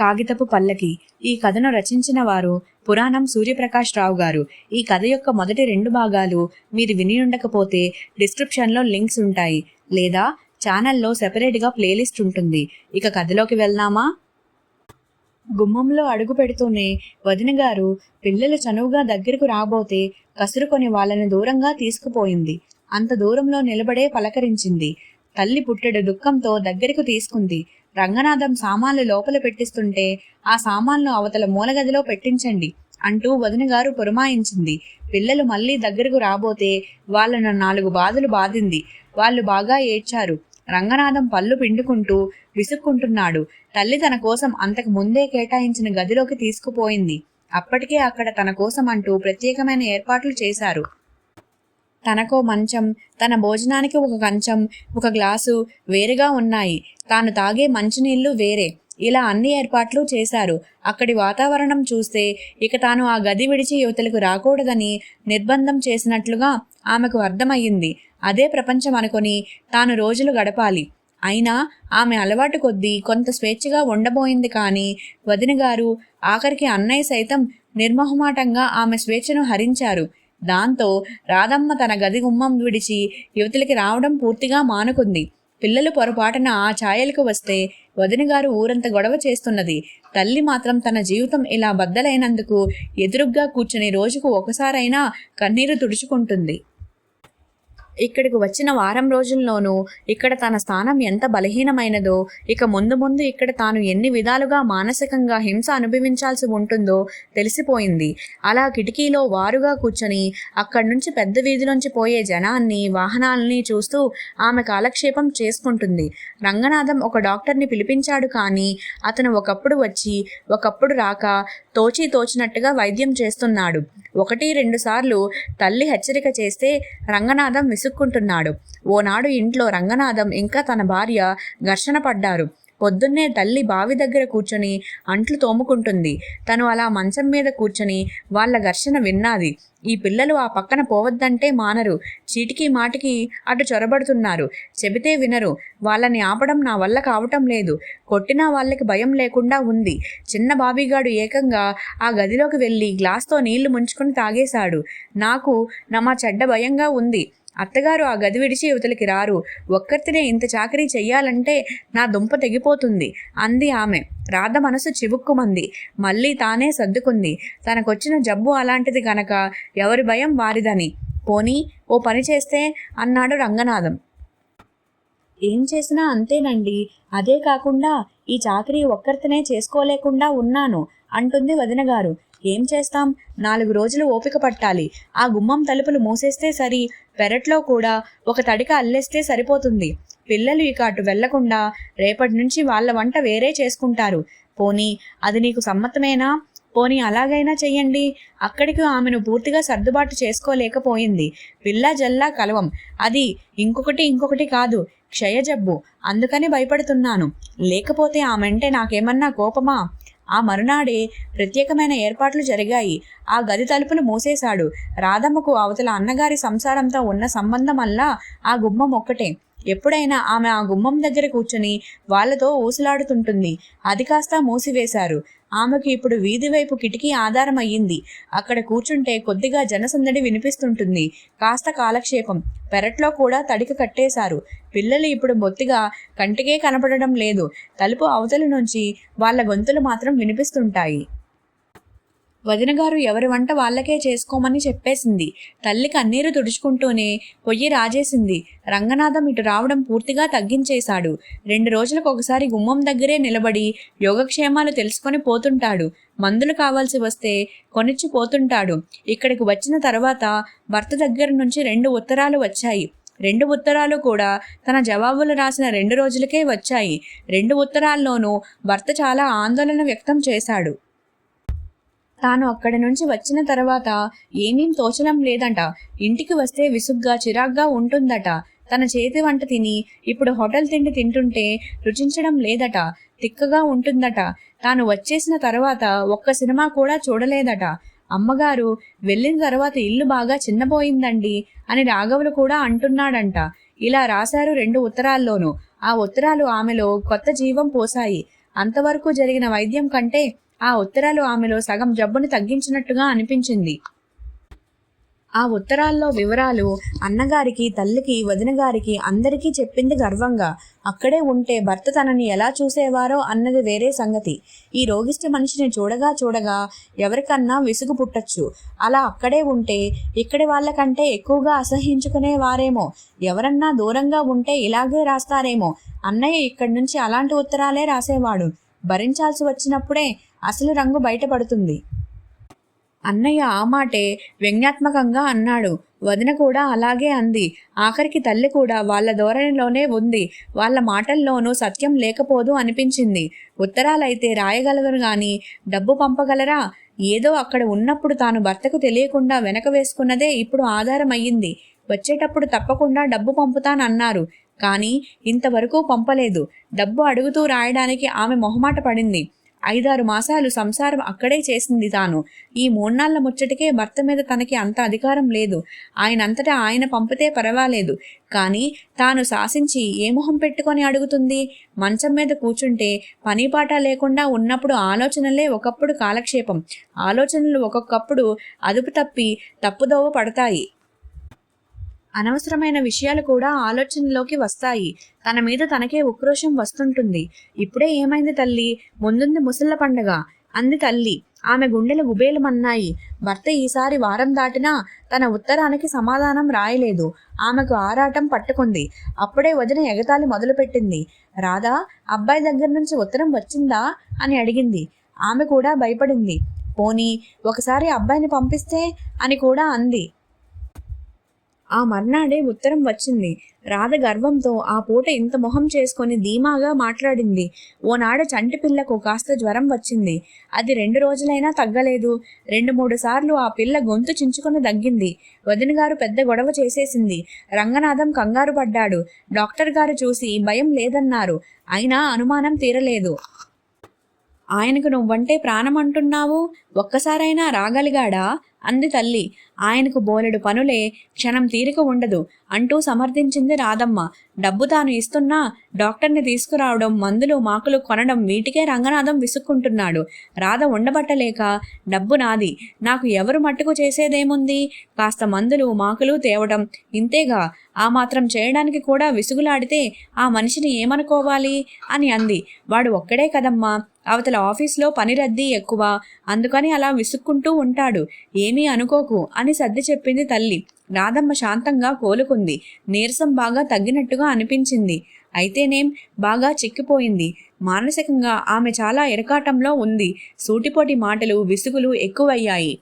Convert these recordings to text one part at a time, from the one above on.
కాగితపు పల్లకి. ఈ కథను రచించిన వారు పురాణం సూర్యప్రకాష్ రావు గారు. ఈ కథ యొక్క మొదటి 2 భాగాలు మీరు విని ఉండకపోతే డిస్క్రిప్షన్లో లింక్స్ ఉంటాయి, లేదా ఛానల్లో సెపరేట్గా ప్లేలిస్ట్ ఉంటుంది. ఇక కథలోకి వెళ్దామా? గుమ్మంలో అడుగు పెడుతూనే వదిన గారు పిల్లలు చనువుగా దగ్గరకు రాబోతే కసురుకొని వాళ్ళని దూరంగా తీసుకుపోయింది. అంత దూరంలో నిలబడే పలకరించింది. తల్లి పుట్టెడు దుఃఖంతో దగ్గరకు తీసుకుంది. రంగనాథం సామాన్లు లోపల పెట్టిస్తుంటే ఆ సామాన్లు అవతల మూలగదిలో పెట్టించండి అంటూ వదిన గారు పురమాయించింది. పిల్లలు మళ్ళీ దగ్గరకు రాబోతే వాళ్ళను 4 బాధలు బాధింది. వాళ్ళు బాగా ఏడ్చారు. రంగనాథం పళ్ళు పిండుకుంటూ విసుక్కుంటున్నాడు. తల్లి తన కోసం అంతకు ముందే కేటాయించిన గదిలోకి తీసుకుపోయింది. అప్పటికే అక్కడ తన కోసం అంటూ ప్రత్యేకమైన ఏర్పాట్లు చేశారు. తనకో మంచం, తన భోజనానికి ఒక కంచం, ఒక గ్లాసు వేరుగా ఉన్నాయి. తాను తాగే మంచినీళ్లు వేరే. ఇలా అన్ని ఏర్పాట్లు చేశారు. అక్కడి వాతావరణం చూస్తే ఇక తాను ఆ గది విడిచి యువతలకు రాకూడదని నిర్బంధం చేసినట్లుగా ఆమెకు అర్థమయ్యింది. అదే ప్రపంచం అనుకొని తాను రోజులు గడపాలి. అయినా ఆమె అలవాటు కొద్దీ కొంత స్వేచ్ఛగా ఉండబోయింది. కానీ వదిన గారు, ఆఖరికి అన్నయ్య సైతం నిర్మోహమాటంగా ఆమె స్వేచ్ఛను హరించారు. దాంతో రాధమ్మ తన గది గుమ్మం విడిచి యువతలకి రావడం పూర్తిగా మానుకుంది. పిల్లలు పొరపాటున ఆ ఛాయలకు వస్తే వదిన గారు ఊరంత గొడవ చేస్తున్నది. తల్లి మాత్రం తన జీవితం ఇలా బద్దలైనందుకు ఎదురుగ్గా కూర్చుని రోజుకు ఒకసారైనా కన్నీరు తుడుచుకుంటుంది. ఇక్కడికి వచ్చిన వారం రోజుల్లోనూ ఇక్కడ తన స్థానం ఎంత బలహీనమైనదో, ఇక ముందు ముందు ఇక్కడ తాను ఎన్ని విధాలుగా మానసికంగా హింస అనుభవించాల్సి ఉంటుందో తెలిసిపోయింది. అలా కిటికీలో వారుగా కూర్చొని అక్కడి నుంచి పెద్ద వీధిలోంచి పోయే జనాన్ని, వాహనాలని చూస్తూ ఆమె కాలక్షేపం చేసుకుంటుంది. రంగనాథం ఒక డాక్టర్ని పిలిపించాడు. కానీ అతను ఒకప్పుడు వచ్చి ఒకప్పుడు రాక తోచినట్టుగా వైద్యం చేస్తున్నాడు. 1-2 సార్లు తల్లి హెచ్చరిక చేస్తే రంగనాథం విసుక్కుంటున్నాడు. ఓనాడు ఇంట్లో రంగనాథం ఇంకా తన భార్య ఘర్షణ పడ్డారు. పొద్దున్నే తల్లి బావి దగ్గర కూర్చొని అంట్లు తోముకుంటుంది. తను అలా మంచం మీద కూర్చొని వాళ్ళ ఘర్షణ విన్నాది. ఈ పిల్లలు ఆ పక్కన పోవద్దంటే మానరు. చీటికి మాటికి అటు చొరబడుతున్నారు. చెబితే వినరు. వాళ్ళని ఆపడం నా వల్ల కావటం లేదు. కొట్టినా వాళ్ళకి భయం లేకుండా ఉంది. చిన్న బాబీగాడు ఏకంగా ఆ గదిలోకి వెళ్ళి గ్లాస్తో నీళ్లు ముంచుకొని తాగేశాడు. నాకు మా చెడ్డ భయంగా ఉంది. అత్తగారు ఆ గది విడిచి యువతలకి రారు. ఒక్కరితినే ఇంత చాకరీ చెయ్యాలంటే నా దుంప తెగిపోతుంది అంది ఆమె. రాధ మనసు చివుక్కుమంది. మళ్ళీ తానే సర్దుకుంది. తనకొచ్చిన జబ్బు అలాంటిది గనక ఎవరి భయం వారిదని. పోనీ ఓ పని చేస్తే అన్నాడు రంగనాథం. ఏం చేసినా అంతేనండి. అదే కాకుండా ఈ చాకరీ ఒక్కరితోనే చేసుకోలేకుండా ఉన్నాను అంటుంది వదిన గారు. ఏం చేస్తాం? 4 రోజులు ఓపిక పట్టాలి. ఆ గుమ్మం తలుపులు మూసేస్తే సరి. పెరట్లో కూడా ఒక తడిక అల్లేస్తే సరిపోతుంది. పిల్లలు ఇక అటు వెళ్లకుండా రేపటి నుంచి వాళ్ళ వంట వేరే చేసుకుంటారు. పోనీ అది నీకు సమ్మతమేనా? పోనీ అలాగైనా చెయ్యండి. అక్కడికి ఆమెను పూర్తిగా సర్దుబాటు చేసుకోలేకపోయింది. పిల్ల జల్లా కలవం. అది ఇంకొకటి కాదు, క్షయజబ్బు. అందుకని భయపడుతున్నాను. లేకపోతే ఆమెంటే నాకేమన్నా కోపమా? ఆ మరునాడే ప్రత్యేకమైన ఏర్పాట్లు జరిగాయి. ఆ గది తలుపులు మూసేశాడు. రాధమ్మకు అవతల అన్నగారి సంసారంతో ఉన్న సంబంధం వల్ల ఆ గుమ్మం ఒక్కటే. ఎప్పుడైనా ఆమె ఆ గుమ్మం దగ్గర కూర్చొని వాళ్లతో ఊసులాడుతుంటుంది. అది కాస్త మూసివేశారు. ఆమెకు ఇప్పుడు వీధి వైపు కిటికీ ఆధారం అయ్యింది. అక్కడ కూర్చుంటే కొద్దిగా జనసందడి వినిపిస్తుంటుంది. కాస్త కాలక్షేపం. పెరట్లో కూడా తడిక కట్టేశారు. పిల్లలు ఇప్పుడు బొత్తిగా కంటికే కనపడడం లేదు. తలుపు అవతల నుంచి వాళ్ళ గొంతులు మాత్రం వినిపిస్తుంటాయి. వదిన గారు ఎవరి వంట వాళ్ళకే చేసుకోమని చెప్పేసింది. తల్లి కన్నీరు తుడుచుకుంటూనే పొయ్యి రాజేసింది. రంగనాథం ఇటు రావడం పూర్తిగా తగ్గించేశాడు. 2 రోజులకు ఒకసారి గుమ్మం దగ్గరే నిలబడి యోగక్షేమాలు తెలుసుకొని పోతుంటాడు. మందులు కావాల్సి వస్తే కొనిచ్చి పోతుంటాడు. ఇక్కడికి వచ్చిన తర్వాత భర్త దగ్గర నుంచి 2 ఉత్తరాలు వచ్చాయి. 2 ఉత్తరాలు కూడా తన జవాబులు రాసిన 2 రోజులకే వచ్చాయి. 2 ఉత్తరాల్లోనూ భర్త చాలా ఆందోళన వ్యక్తం చేశాడు. తాను అక్కడి నుంచి వచ్చిన తర్వాత ఏమేం తోచడం లేదట. ఇంటికి వస్తే విసుగ్గా చిరాగ్గా ఉంటుందట. తన చేతి వంట తిని ఇప్పుడు హోటల్ తిండి తింటుంటే రుచించడం లేదట. తిక్కగా ఉంటుందట. తాను వచ్చేసిన తర్వాత ఒక్క సినిమా కూడా చూడలేదట. అమ్మగారు వెళ్ళిన తర్వాత ఇల్లు బాగా చిన్నపోయిందండి అని రాఘవులు కూడా అంటున్నాడంట. ఇలా రాశారు 2 ఉత్తరాల్లోనూ. ఆ ఉత్తరాలు ఆమెలో కొత్త జీవం పోసాయి. అంతవరకు జరిగిన వైద్యం కంటే ఆ ఉత్తరాలు ఆమెలో సగం జబ్బును తగ్గించినట్టుగా అనిపించింది. ఆ ఉత్తరాల్లో వివరాలు అన్నగారికి, తల్లికి, వదినగారికి అందరికీ చెప్పింది గర్వంగా. అక్కడే ఉంటే భర్త తనని ఎలా చూసేవారో అన్నది వేరే సంగతి. ఈ రోగిష్టి మనిషిని చూడగా చూడగా ఎవరికన్నా విసుగు పుట్టచ్చు. అలా అక్కడే ఉంటే ఇక్కడి వాళ్ళకంటే ఎక్కువగా అసహ్యించుకునేవారేమో. ఎవరన్నా దూరంగా ఉంటే ఇలాగే రాస్తారేమో. అన్నయ్య ఇక్కడి నుంచి అలాంటి ఉత్తరాలే రాసేవాడు. భరించాల్సి వచ్చినప్పుడే అసలు రంగు బయటపడుతుంది. అన్నయ్య ఆ మాటే వ్యంగ్యాత్మకంగా అన్నాడు. వదిన కూడా అలాగే అంది. ఆఖరికి తల్లి కూడా వాళ్ళ ధోరణిలోనే ఉంది. వాళ్ళ మాటల్లోనూ సత్యం లేకపోదు అనిపించింది. ఉత్తరాలైతే రాయగలగరు గాని డబ్బు పంపగలరా? ఏదో అక్కడ ఉన్నప్పుడు తాను భర్తకు తెలియకుండా వెనక వేసుకున్నదే ఇప్పుడు ఆధారం అయ్యింది. వచ్చేటప్పుడు తప్పకుండా డబ్బు పంపుతానన్నారు. కానీ ఇంతవరకు పంపలేదు. డబ్బు అడుగుతూ రాయడానికి ఆమె మొహమాట పడింది. 5-6 మాసాలు సంసారం అక్కడే చేసింది తాను. ఈ 3 నాళ్ల ముచ్చటికే భర్త మీద తనకి అంత అధికారం లేదు. ఆయనంతటా ఆయన పంపితే పర్వాలేదు. కానీ తాను శాసించి ఏ మొహం పెట్టుకొని అడుగుతుంది? మంచం మీద కూర్చుంటే పనిపాట లేకుండా ఉన్నప్పుడు ఆలోచనలే ఒకప్పుడు కాలక్షేపం. ఆలోచనలు ఒక్కొక్కప్పుడు అదుపు తప్పి తప్పుదోవ పడతాయి. అనవసరమైన విషయాలు కూడా ఆలోచనలోకి వస్తాయి. తన మీద తనకే ఉక్రోషం వస్తుంటుంది. ఇప్పుడే ఏమైంది తల్లి? ముందుంది ముసళ్ళ పండగ అంది తల్లి. ఆమె గుండెలు గుబేలమన్నాయి. భర్త ఈసారి వారం దాటినా తన ఉత్తరానికి సమాధానం రాయలేదు. ఆమెకు ఆరాటం పట్టుకుంది. అప్పుడే వదిన ఎగతాళి మొదలుపెట్టింది. రాధా, అబ్బాయి దగ్గర నుంచి ఉత్తరం వచ్చిందా అని అడిగింది. ఆమె కూడా భయపడింది. పోనీ ఒకసారి అబ్బాయిని పంపిస్తే అని కూడా అంది. ఆ మర్నాడే ఉత్తరం వచ్చింది. రాధ గర్వంతో ఆ పూట ఇంత మొహం చేసుకొని ధీమాగా మాట్లాడింది. ఓనాడు చంటి పిల్లకు కాస్త జ్వరం వచ్చింది. అది 2 రోజులైనా తగ్గలేదు. 2-3 సార్లు ఆ పిల్ల గొంతు చించుకొని దగ్గింది. వదిన గారు పెద్ద గొడవ చేసేసింది. రంగనాథం కంగారు పడ్డాడు. డాక్టర్ గారు చూసి భయం లేదన్నారు. అయినా అనుమానం తీరలేదు. ఆయనకు నువ్వంటే ప్రాణం అంటున్నావు. ఒక్కసారైనా రాగలిగాడా అంది తల్లి. ఆయనకు బోలెడు పనులే, క్షణం తీరిక ఉండదు అంటూ సమర్థించింది రాధమ్మ. డబ్బు తాను ఇస్తున్నా డాక్టర్ని తీసుకురావడం, మందులు మాకులు కొనడం వీటికే రంగనాథం విసుక్కుంటున్నాడు. రాధ ఉండబట్టలేక డబ్బు నాది, నాకు ఎవరు మట్టుకు చేసేదేముంది? కాస్త మందులు మాకులు తేవడం ఇంతేగా. ఆ మాత్రం చేయడానికి కూడా విసుగులాడితే ఆ మనిషిని ఏమనుకోవాలి అని అంది. వాడు ఒక్కడే కదమ్మా, అవతల ఆఫీస్లో పని రద్దీ ఎక్కువ, అందుకని అలా విసుక్కుంటూ ఉంటాడు. ఏమీ అనుకోకు అని సర్ది చెప్పింది తల్లి. రాధమ్మ శాంతంగా కోలుకుంది. నీరసం బాగా తగ్గినట్టుగా అనిపించింది. అయితేనేం బాగా చిక్కిపోయింది. మానసికంగా ఆమె చాలా ఇరకాటంలో ఉంది. సూటిపోటి మాటలు, విసుగులు ఎక్కువయ్యాయి.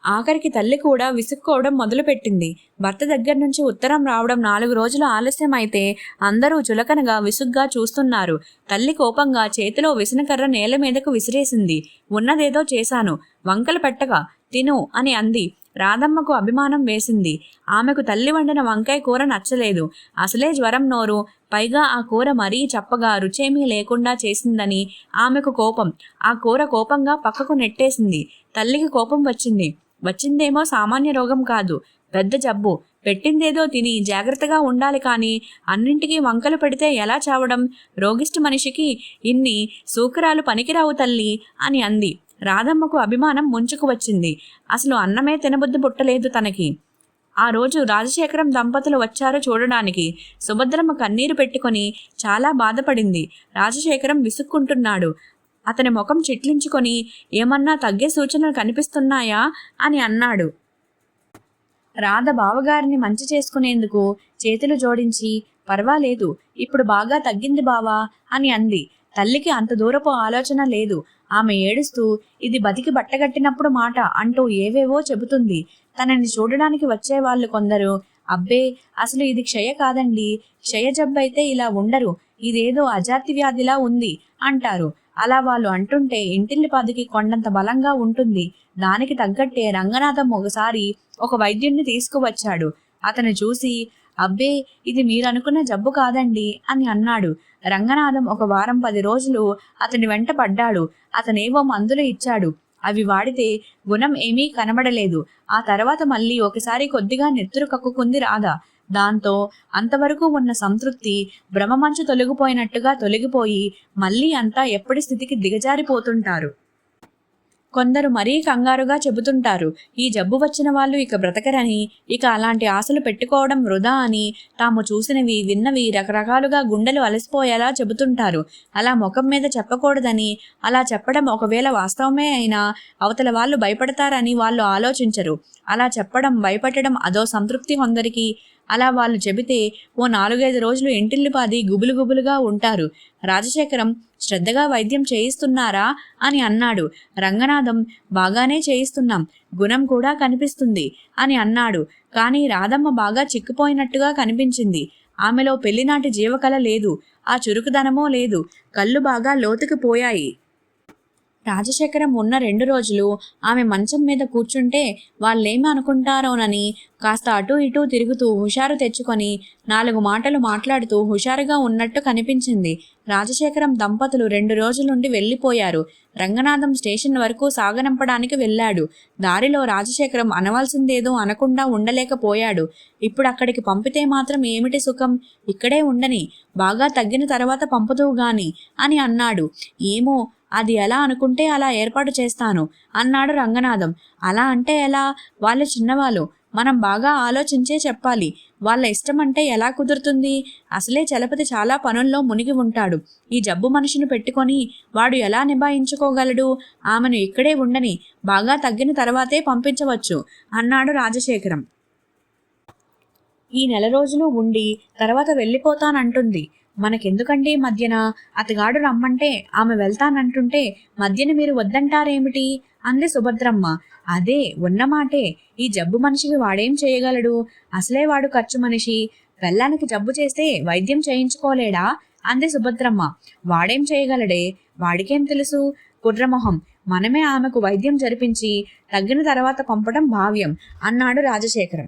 ఆఖరికి తల్లి కూడా విసుక్కోవడం మొదలుపెట్టింది. భర్త దగ్గర నుంచి ఉత్తరం రావడం 4 రోజులు ఆలస్యం అయితే అందరూ చులకనగా విసుగ్గా చూస్తున్నారు. తల్లి కోపంగా చేతిలో విసనకర్ర నేల మీదకు విసిరేసింది. ఉన్నదేదో చేశాను, వంకలు పెట్టగా తిను అని అంది. రాధమ్మకు అభిమానం వేసింది. ఆమెకు తల్లి వండిన వంకాయ కూర నచ్చలేదు. అసలే జ్వరం నోరు, పైగా ఆ కూర మరీ చప్పగా రుచేమీ లేకుండా చేసిందని ఆమెకు కోపం. ఆ కూర కోపంగా పక్కకు నెట్టేసింది. తల్లికి కోపం వచ్చింది. వచ్చిందేమో సామాన్య రోగం కాదు, పెద్ద జబ్బు. పెట్టిందేదో తిని జాగ్రత్తగా ఉండాలి కానీ అన్నింటికీ వంకలు పెడితే ఎలా చావడం? రోగిష్టి మనిషికి ఇన్ని సూకరాలు పనికిరావు తల్లి అని అంది. రాధమ్మకు అభిమానం ముంచుకు వచ్చింది. అసలు అన్నమే తినబుద్ధి పుట్టలేదు తనకి. ఆ రోజు రాజశేఖరం దంపతులు వచ్చారు చూడడానికి. సుభద్రమ్మ కన్నీరు పెట్టుకొని చాలా బాధపడింది. రాజశేఖరం విసుక్కుంటున్నాడు. అతని ముఖం చిట్లించుకొని ఏమన్నా తగ్గే సూచనలు కనిపిస్తున్నాయా అని అన్నాడు. రాధ బావగారిని మంచి చేసుకునేందుకు చేతులు జోడించి పర్వాలేదు, ఇప్పుడు బాగా తగ్గింది బావా అని అంది. తల్లికి అంత దూరపు ఆలోచన లేదు. ఆమె ఏడుస్తూ ఇది బతికి బట్టగట్టినప్పుడు మాట అంటూ ఏవేవో చెబుతుంది. తనని చూడడానికి వచ్చేవాళ్ళు కొందరు అబ్బే అసలు ఇది క్షయ కాదండి, క్షయ జబ్బైతే ఇలా ఉండరు, ఇదేదో అజాతి వ్యాధిలా ఉంది అంటారు. అలా వాళ్ళు అంటుంటే ఇంటిల్లిపాదికి కొండంత బలంగా ఉంటుంది. దానికి తగ్గట్టే రంగనాథం ఒకసారి ఒక వైద్యుణ్ణి తీసుకువచ్చాడు. అతను చూసి అబ్బే ఇది మీరనుకున్న జబ్బు కాదండి అని అన్నాడు. రంగనాథం ఒక వారం 10 రోజులు అతని వెంట పడ్డాడు. అతనేవో మందులు ఇచ్చాడు. అవి వాడితే గుణం ఏమీ కనబడలేదు. ఆ తర్వాత మళ్ళీ ఒకసారి కొద్దిగా నెత్తురు కక్కుకుంది రాధ. దాంతో అంతవరకు ఉన్న సంతృప్తి భ్రమమంచు తొలగిపోయినట్టుగా తొలగిపోయి మళ్ళీ అంతా ఎప్పటి స్థితికి దిగజారిపోతుంటారు. కొందరు మరీ కంగారుగా చెబుతుంటారు, ఈ జబ్బు వచ్చిన వాళ్ళు ఇక బ్రతకరని, ఇక అలాంటి ఆశలు పెట్టుకోవడం వృధా అని, తాము చూసినవి విన్నవి రకరకాలుగా గుండెలు అలసిపోయేలా చెబుతుంటారు. అలా ముఖం మీద చెప్పకూడదని, అలా చెప్పడం ఒకవేళ వాస్తవమే అయినా అవతల వాళ్ళు భయపడతారని వాళ్ళు ఆలోచించరు. అలా చెప్పడం భయపెట్టడం అదో సంతృప్తి కొందరికి. అలా వాళ్ళు చెబితే ఓ 4-5 రోజులు ఇంటిల్లిపాది గుబులు గుబులుగా ఉంటారు. రాజశేఖరం శ్రద్ధగా వైద్యం చేయిస్తున్నారా అని అన్నాడు. రంగనాథం బాగానే చేయిస్తున్నాం, గుణం కూడా కనిపిస్తుంది అని అన్నాడు. కానీ రాధమ్మ బాగా చిక్కిపోయినట్టుగా కనిపించింది. ఆమెలో పెళ్లినాటి జీవకళ లేదు, ఆ చురుకుదనమో లేదు, కళ్ళు బాగా లోతుకు పోయాయి. రాజశేఖరం ఉన్న 2 రోజులు ఆమె మంచం మీద కూర్చుంటే వాళ్ళేమి అనుకుంటారోనని కాస్త అటూ ఇటూ తిరుగుతూ హుషారు తెచ్చుకొని 4 మాటలు మాట్లాడుతూ హుషారుగా ఉన్నట్టు కనిపించింది. రాజశేఖరం దంపతులు 2 రోజులుండి వెళ్ళిపోయారు. రంగనాథం స్టేషన్ వరకు సాగనంపడానికి వెళ్ళాడు. దారిలో రాజశేఖరం అనవలసిందేదో అనకుండా ఉండలేకపోయాడు. ఇప్పుడు అక్కడికి పంపితే మాత్రం ఏమిటి సుఖం, ఇక్కడే ఉండని, బాగా తగ్గిన తర్వాత పంపుదువు గాని అని అన్నాడు. ఏమో, అది ఎలా అనుకుంటే అలా ఏర్పాటు చేస్తాను అన్నాడు రంగనాథం. అలా అంటే ఎలా? వాళ్ళు చిన్నవాళ్ళు, మనం బాగా ఆలోచించే చెప్పాలి. వాళ్ళ ఇష్టం అంటే ఎలా కుదురుతుంది? అసలే చలపతి చాలా పనుల్లో మునిగి ఉంటాడు. ఈ జబ్బు మనిషిని పెట్టుకొని వాడు ఎలా నిభాయించుకోగలడు? ఆమెను ఇక్కడే ఉండని, బాగా తగ్గిన తర్వాతే పంపించవచ్చు అన్నాడు రాజశేఖరం. ఈ 4 రోజులు ఉండి తర్వాత వెళ్ళిపోతానంటుంది. మనకెందుకండి మధ్యన? అతగాడు రమ్మంటే ఆమె వెళ్తానంటుంటే మధ్యన మీరు వద్దంటారేమిటి అంది సుభద్రమ్మ. అదే ఉన్నమాటే, ఈ జబ్బు మనిషికి వాడేం చేయగలడు? అసలే వాడు ఖర్చు మనిషి. పెళ్ళానికి జబ్బు చేస్తే వైద్యం చేయించుకోలేడా అంది సుభద్రమ్మ. వాడేం చేయగలడే, వాడికేం తెలుసు? కుర్రమొహం, మనమే ఆమెకు వైద్యం జరిపించి తగ్గిన తర్వాత పంపడం భావ్యం అన్నాడు రాజశేఖరం.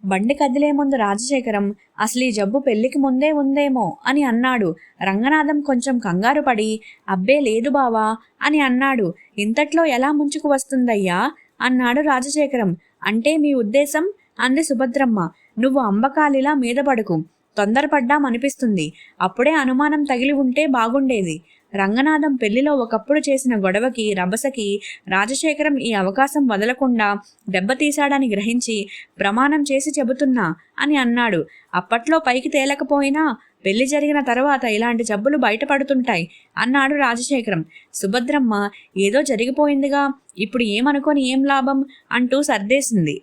బండి కదిలే ముందు రాజశేఖరం అసలు ఈ జబ్బు పెళ్లికి ముందే ఉందేమో అని అన్నాడు. రంగనాథం కొంచెం కంగారు పడి అబ్బే లేదు బావా అని అన్నాడు. ఇంతట్లో ఎలా ముంచుకు వస్తుందయ్యా అన్నాడు రాజశేఖరం. అంటే మీ ఉద్దేశం అంది సుభద్రమ్మ. నువ్వు అంబకాలిలా మీద పడుకు, తొందరపడ్డామనిపిస్తుంది. అప్పుడే అనుమానం తగిలి ఉంటే బాగుండేది. రంగనాథం పెళ్లిలో ఒకప్పుడు చేసిన గొడవకి రభసకి రాజశేఖరం ఈ అవకాశం వదలకుండా దెబ్బతీశాడని గ్రహించి ప్రమాణం చేసి చెబుతున్నా అని అన్నాడు. అప్పట్లో పైకి తేలకపోయినా పెళ్లి జరిగిన తర్వాత ఇలాంటి జబ్బులు బయటపడుతుంటాయి అన్నాడు రాజశేఖరం. సుభద్రమ్మ ఏదో జరిగిపోయిందిగా, ఇప్పుడు ఏమనుకొని ఏం లాభం అంటూ సర్దేసింది.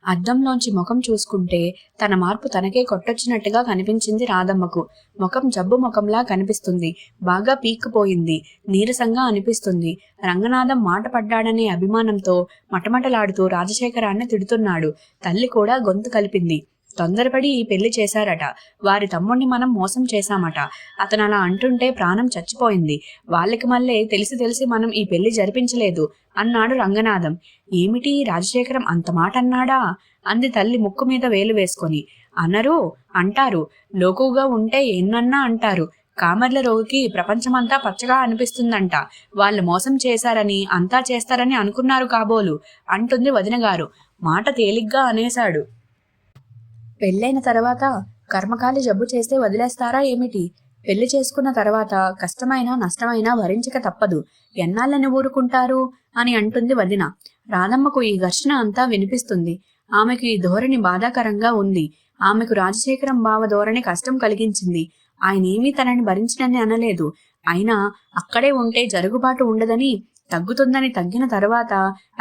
అద్దంలోంచి ముఖం చూసుకుంటే తన మార్పు తనకే కొట్టొచ్చినట్టుగా కనిపించింది రాధమ్మకు. ముఖం జబ్బు ముఖంలా కనిపిస్తుంది. బాగా పీక్కుపోయింది, నీరసంగా అనిపిస్తుంది. రంగనాథం మాట పడ్డాడనే అభిమానంతో మటమటలాడుతూ రాజశేఖరాన్ని తిడుతున్నాడు. తల్లి కూడా గొంతు కలిపింది. తొందరపడి ఈ పెళ్లి చేశారట, వారి తమ్ముణ్ణి మనం మోసం చేశామట. అతను అలా అంటుంటే ప్రాణం చచ్చిపోయింది. వాళ్ళకి మళ్ళీ తెలిసి మనం ఈ పెళ్లి జరిపించలేదు అన్నాడు రంగనాథం. ఏమిటి, రాజశేఖరం అంత మాట అన్నాడా అంది తల్లి ముక్కు మీద వేలు వేసుకొని. అనరు, అంటారు. లోకుగా ఉంటే ఎన్నన్నా అంటారు. కామర్ల రోగికి ప్రపంచమంతా పచ్చగా అనిపిస్తుందంట. వాళ్ళు మోసం చేశారని, అంతా చేస్తారని అనుకున్నారు కాబోలు అంటుంది వదినగారు. మాట తేలిగ్గా అనేశాడు. పెళ్ళైన తర్వాత కర్మకాలి జబ్బు చేస్తే వదిలేస్తారా ఏమిటి? పెళ్లి చేసుకున్న తర్వాత కష్టమైనా నష్టమైనా భరించక తప్పదు. ఎన్నాళ్ళని ఊరుకుంటారు అని అంటుంది వదిన. రాధమ్మకు ఈ ఘర్షణ అంతా వినిపిస్తుంది. ఆమెకు ఈ ధోరణి బాధాకరంగా ఉంది. ఆమెకు రాజశేఖరం బావ ధోరణి కష్టం కలిగించింది. ఆయనేమీ తనని భరించనని అనలేదు. అయినా అక్కడే ఉంటే జరుగుబాటు ఉండదని, తగ్గుతుందని, తగ్గిన తర్వాత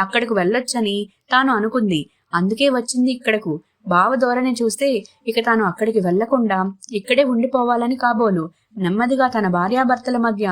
అక్కడకు వెళ్ళొచ్చని తాను అనుకుంది. అందుకే వచ్చింది ఇక్కడకు. బావ ధోరణి చూస్తే ఇక తాను అక్కడికి వెళ్లకుండా ఇక్కడే ఉండిపోవాలని కాబోలు. నెమ్మదిగా తన భార్యాభర్తల మధ్య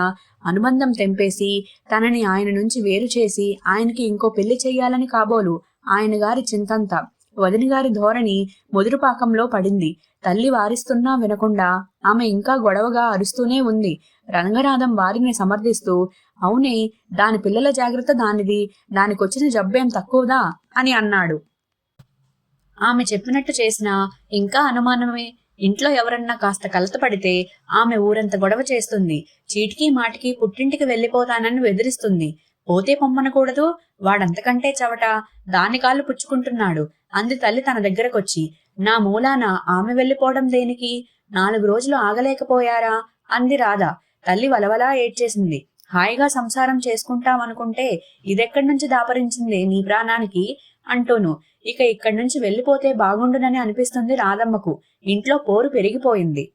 అనుబంధం తెంపేసి తనని ఆయన నుంచి వేరు చేసి ఆయనకి ఇంకో పెళ్లి చెయ్యాలని కాబోలు ఆయన గారి చింతంతా. వదిన గారి ధోరణి ముదురుపాకంలో పడింది. తల్లి వారిస్తున్నా వినకుండా ఆమె ఇంకా గొడవగా అరుస్తూనే ఉంది. రంగనాథం వారిని సమర్థిస్తూ, అవునే, దాని పిల్లల జాగ్రత్త దానిది, దానికొచ్చిన జబ్బేం తక్కువదా అని అన్నాడు. ఆమె చెప్పినట్టు చేసినా ఇంకా అనుమానమే. ఇంట్లో ఎవరన్నా కాస్త కలత పడితే ఆమె ఊరంత గొడవ చేస్తుంది. చీటికి మాటికి పుట్టింటికి వెళ్ళిపోతానని బెదిరిస్తుంది. పోతే పొమ్మనకూడదు, వాడంతకంటే చవట, దాని కాళ్ళు పుచ్చుకుంటున్నాడు అంది తల్లి తన దగ్గరకొచ్చి. నా మూలాన ఆమె వెళ్ళిపోవడం దేనికి? 4 రోజులు ఆగలేకపోయారా? అంది రాధ. తల్లి వలవలా ఏడ్చేసింది. హాయిగా సంసారం చేసుకుంటామనుకుంటే ఇదెక్కడి నుంచి దాపరించింది నీ ప్రాణానికి అంటూను. ఇక ఇక్కడి నుంచి వెళ్ళిపోతే బాగుండునని అనిపిస్తుంది రాధమ్మకు. ఇంట్లో పోరు పెరిగిపోయింది.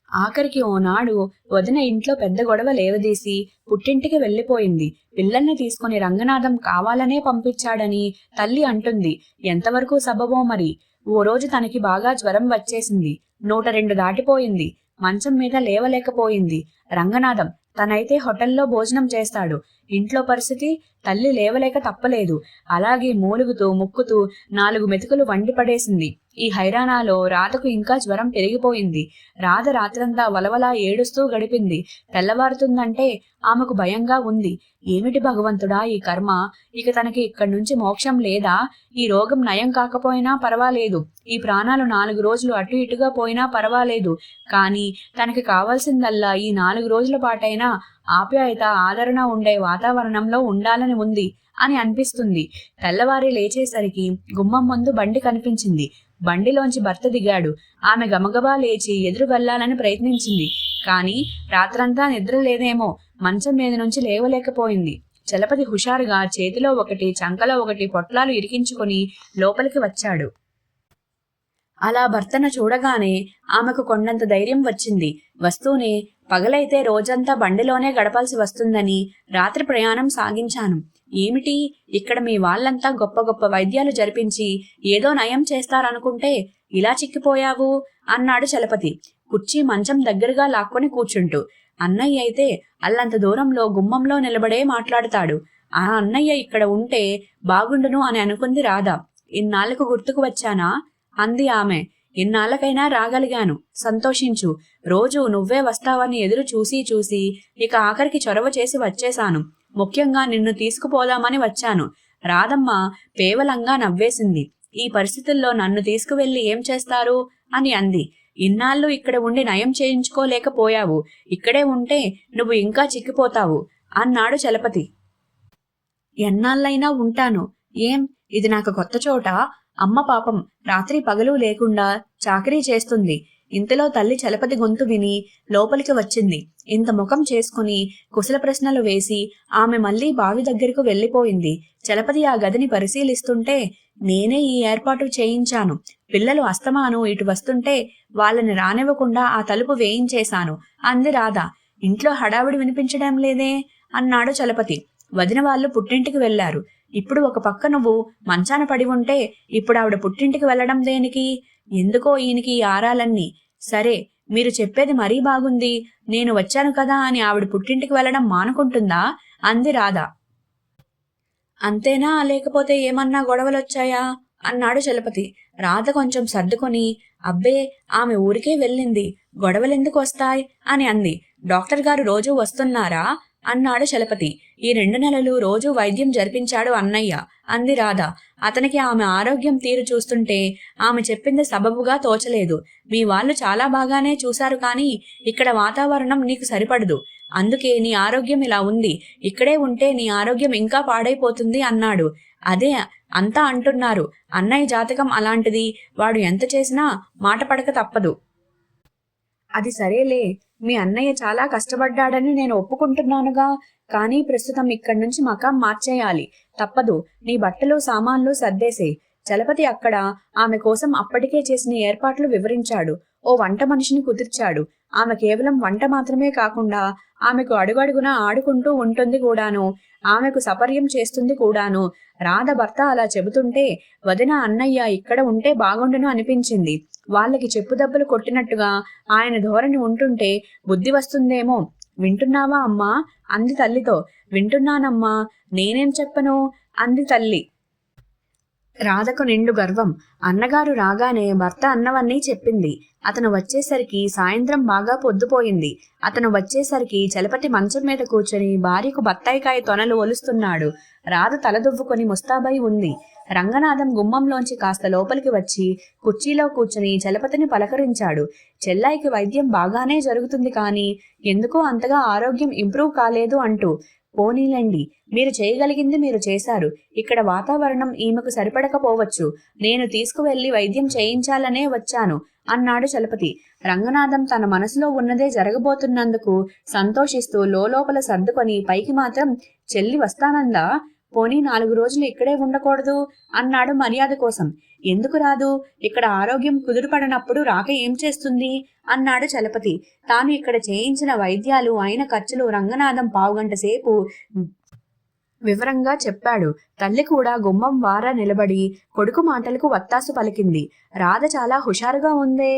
ఆఖరికి ఓనాడు వదిన ఇంట్లో పెద్ద గొడవ లేవదీసి పుట్టింటికి వెళ్ళిపోయింది. పిల్లల్ని తీసుకుని రంగనాథం కావాలనే పంపించాడని తల్లి అంటుంది. ఎంతవరకు సబబో మరి. ఓ రోజు తనకి బాగా జ్వరం వచ్చేసింది. 102 దాటిపోయింది. మంచం మీద లేవలేకపోయింది. రంగనాథం తనైతే హోటల్లో భోజనం చేస్తాడు. ఇంట్లో పరిస్థితి తల్లి లేవలేక తప్పలేదు. అలాగే మూలుగుతూ ముక్కుతూ 4 మెతుకులు వండి పడేసింది. ఈ హైరానాలో రాధకు ఇంకా జ్వరం పెరిగిపోయింది. రాధ రాత్రంతా వలవలా ఏడుస్తూ గడిపింది. తెల్లవారుతుందంటే ఆమెకు భయంగా ఉంది. ఏమిటి భగవంతుడా ఈ కర్మ? ఇక తనకి ఇక్కడి నుంచి మోక్షం లేదా? ఈ రోగం నయం కాకపోయినా పర్వాలేదు. ఈ ప్రాణాలు 4 రోజులు అటు ఇటుగా పోయినా పర్వాలేదు. కానీ తనకి కావాల్సిందల్లా ఈ 4 రోజుల పాటైనా ఆప్యాయత, ఆదరణ ఉండే వాతావరణంలో ఉండాలని ఉంది అని అనిపిస్తుంది. తెల్లవారి లేచేసరికి గుమ్మం ముందు బండి కనిపించింది. బండిలోంచి భర్త దిగాడు. ఆమె గమగబా లేచి ఎదురు వెళ్లాలని ప్రయత్నించింది. కానీ రాత్రంతా నిద్ర లేదేమో మంచం మీద నుంచి లేవలేకపోయింది. చలపతి హుషారుగా చేతిలో ఒకటి చంకలో ఒకటి పొట్లాలు ఇరికించుకుని లోపలికి వచ్చాడు. అలా భర్తను చూడగానే ఆమెకు కొండంత ధైర్యం వచ్చింది. వస్తూనే పగలైతే రోజంతా బండిలోనే గడపాల్సి వస్తుందని రాత్రి ప్రయాణం సాగించాను. ఏమిటి ఇక్కడ మీ వాళ్ళంతా గొప్ప గొప్ప వైద్యాలు జరిపించి ఏదో నయం చేస్తారనుకుంటే ఇలా చిక్కిపోయావు అన్నాడు చలపతి కుర్చీ మంచం దగ్గరగా లాక్కొని కూర్చుంటూ. అన్నయ్య అయితే అల్లంత దూరంలో గుమ్మంలో నిలబడే మాట్లాడతాడు. ఆ అన్నయ్య ఇక్కడ ఉంటే బాగుండును అని అనుకుంది రాధ. ఇన్నాళ్లకు గుర్తుకు వచ్చానా అంది ఆమె. ఇన్నాళ్ళకైనా రాగలిగాను, సంతోషించు. రోజు నువ్వే వస్తావని ఎదురు చూసి చూసి ఇక ఆఖరికి చొరవ చేసి వచ్చేశాను. ముఖ్యంగా నిన్ను తీసుకుపోదామని వచ్చాను. రాధమ్మ పేవలంగా నవ్వేసింది. ఈ పరిస్థితుల్లో నన్ను తీసుకువెళ్లి ఏం చేస్తారు అని అంది. ఇన్నాళ్ళు ఇక్కడ ఉండి నయం చేయించుకోలేకపోయావు. ఇక్కడే ఉంటే నువ్వు ఇంకా చిక్కిపోతావు అన్నాడు చలపతి. ఎన్నాళ్ళైనా ఉంటాను. ఏం ఇది నాకు కొత్త చోట? అమ్మ పాపం రాత్రి పగలు లేకుండా చాకరీ చేస్తుంది. ఇంతలో తల్లి చలపతి గొంతు విని లోపలికి వచ్చింది. ఇంత ముఖం చేసుకుని కుశల ప్రశ్నలు వేసి ఆమె మళ్లీ బావి దగ్గరకు వెళ్లిపోయింది. చలపతి ఆ గదిని పరిశీలిస్తుంటే నేనే ఈ ఏర్పాటు చేయించాను. పిల్లలు అస్తమాను ఇటు వస్తుంటే వాళ్ళని రానివ్వకుండా ఆ తలుపు వేయించేశాను అంది రాధ. ఇంట్లో హడావిడి వినిపించడం లేదే అన్నాడు చలపతి. వదిన వాళ్ళు పుట్టింటికి వెళ్లారు. ఇప్పుడు ఒక పక్క నువ్వు మంచాన పడి ఉంటే ఇప్పుడు ఆవిడ పుట్టింటికి వెళ్లడం దేనికి? ఎందుకో ఈయనకి ఈ ఆరాలన్నీ. సరే మీరు చెప్పేది మరీ బాగుంది. నేను వచ్చాను కదా అని ఆవిడ పుట్టింటికి వెళ్లడం మానుకుంటుందా అంది రాధ. అంతేనా లేకపోతే ఏమన్నా గొడవలొచ్చాయా అన్నాడు చలపతి. రాధ కొంచెం సర్దుకొని అబ్బే ఆమె ఊరికే వెళ్ళింది, గొడవలెందుకు వస్తాయి అని అంది. డాక్టర్ గారు రోజూ వస్తున్నారా అన్నాడు చలపతి. ఈ 2 నెలలు రోజూ వైద్యం జరిపించాడు అన్నయ్య అంది రాధ. అతనికి ఆమె ఆరోగ్యం తీరు చూస్తుంటే ఆమె చెప్పింది సబబుగా తోచలేదు. మీ వాళ్ళు చాలా బాగానే చూశారు, కానీ ఇక్కడ వాతావరణం నీకు సరిపడదు. అందుకే నీ ఆరోగ్యం ఇలా ఉంది. ఇక్కడే ఉంటే నీ ఆరోగ్యం ఇంకా పాడైపోతుంది అన్నాడు. అదే అంతా అంటున్నారు. అన్నయ్య జాతకం అలాంటిది. వాడు ఎంత చేసినా మాట పడక తప్పదు. అది సరేలే, మీ అన్నయ్య చాలా కష్టపడ్డాడని నేను ఒప్పుకుంటున్నానుగా. కానీ ప్రస్తుతం ఇక్కడి నుంచి మకాం మార్చేయాలి. తప్పదు. నీ బట్టలు సామాన్లు సర్దేసే. చలపతి అక్కడ ఆమె కోసం అప్పటికే చేసిన ఏర్పాట్లు వివరించాడు. ఓ వంట మనిషిని కుదిర్చాడు. ఆమె కేవలం వంట మాత్రమే కాకుండా ఆమెకు అడుగడుగునా ఆడుకుంటూ ఉంటుంది కూడాను. ఆమెకు సపర్యం చేస్తుంది కూడాను. రాధ భర్త అలా చెబుతుంటే వదిన అన్నయ్య ఇక్కడ ఉంటే బాగుండును అనిపించింది. వాళ్ళకి చెప్పుదెబ్బలు కొట్టినట్టుగా ఆయన ధోరణి ఉంటుంటే బుద్ధి వస్తుందేమో. వింటున్నావా అమ్మా అంది తల్లితో. వింటున్నానమ్మా, నేనేం చెప్పను అంది తల్లి. రాధకు నిండు గర్వం. అన్నగారు రాగానే భర్త అన్నవన్నీ చెప్పింది. అతను వచ్చేసరికి సాయంత్రం బాగా పొద్దుపోయింది. అతను వచ్చేసరికి చలపతి మంచం మీద కూర్చొని భార్యకు బత్తాయికాయ తొనలు ఒలుస్తున్నాడు. రాధ తలదువ్వుకొని ముస్తాబై ఉంది. రంగనాథం గుమ్మంలోంచి కాస్త లోపలికి వచ్చి కుర్చీలో కూర్చుని చలపతిని పలకరించాడు. చెల్లాయికి వైద్యం బాగానే జరుగుతుంది, కానీ ఎందుకో అంతగా ఆరోగ్యం ఇంప్రూవ్ కాలేదు అంటూ. పోనీలండి, మీరు చేయగలిగింది మీరు చేశారు. ఇక్కడ వాతావరణం ఈమెకు సరిపడకపోవచ్చు. నేను తీసుకువెళ్లి వైద్యం చేయించాలనే వచ్చాను అన్నాడు చలపతి. రంగనాథం తన మనసులో ఉన్నదే జరగబోతున్నందుకు సంతోషిస్తూ లోపల సర్దుకొని పైకి మాత్రం చెల్లి వస్తానందా? పోనీ 4 రోజులు ఇక్కడే ఉండకూడదు అన్నాడు మర్యాద కోసం. ఎందుకు రాదు? ఇక్కడ ఆరోగ్యం కుదురుపడనప్పుడు రాక ఏం చేస్తుంది అన్నాడు చలపతి. తాను ఇక్కడ చేయించిన వైద్యాలు అయిన ఖర్చులు రంగనాథం పావుగంట సేపు వివరంగా చెప్పాడు. తల్లి కూడా గుమ్మం వారా నిలబడి కొడుకు మాటలకు వత్తాసు పలికింది. రాధ చాలా హుషారుగా ఉందే,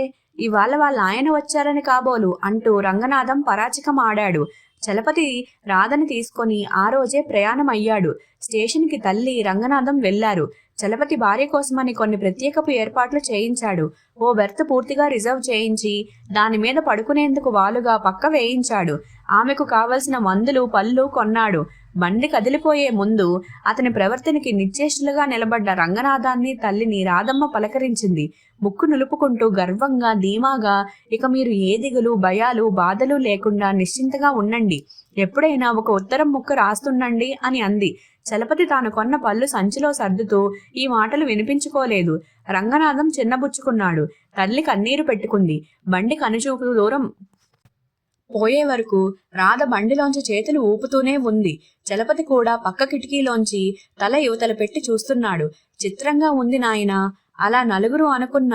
ఇవాళ వాళ్ళ ఆయన వచ్చారని కాబోలు అంటూ రంగనాథం పరాచికం ఆడాడు. చలపతి రాధని తీసుకొని ఆ రోజే ప్రయాణం అయ్యాడు. స్టేషన్కి తల్లి రంగనాథం వెళ్లారు. చలపతి భార్య కోసమని కొన్ని ప్రత్యేకపు ఏర్పాట్లు చేయించాడు. ఓ బెర్త్ పూర్తిగా రిజర్వ్ చేయించి దాని మీద పడుకునేందుకు వాలుగా పక్క వేయించాడు. ఆమెకు కావలసిన మందులు పళ్ళు కొన్నాడు. బండి కదిలిపోయే ముందు అతని ప్రవర్తనకి నిశ్చేష్టులుగా నిలబడ్డ రంగనాథాన్ని తల్లిని రాధమ్మ పలకరించింది. ముక్కు నులుపుకుంటూ గర్వంగా ధీమాగా, ఇక మీరు ఏ దిగులు భయాలు బాధలు లేకుండా నిశ్చింతగా ఉండండి. ఎప్పుడైనా ఒక ఉత్తరం ముక్క రాస్తుండండి అని అంది. చలపతి తాను కొన్న పళ్ళు సంచిలో సర్దుతూ ఈ మాటలు వినిపించుకోలేదు. రంగనాథం చిన్నబుచ్చుకున్నాడు. తల్లి కన్నీరు పెట్టుకుంది. బండి కనుచూపు దూరం పోయే వరకు రాధ బండిలోంచి చేతులు ఊపుతూనే ఉంది. చలపతి కూడా పక్క కిటికీలోంచి తల యువతల పెట్టి చూస్తున్నాడు. చిత్రంగా ఉంది నాయనా, అలా నలుగురు అనుకున్న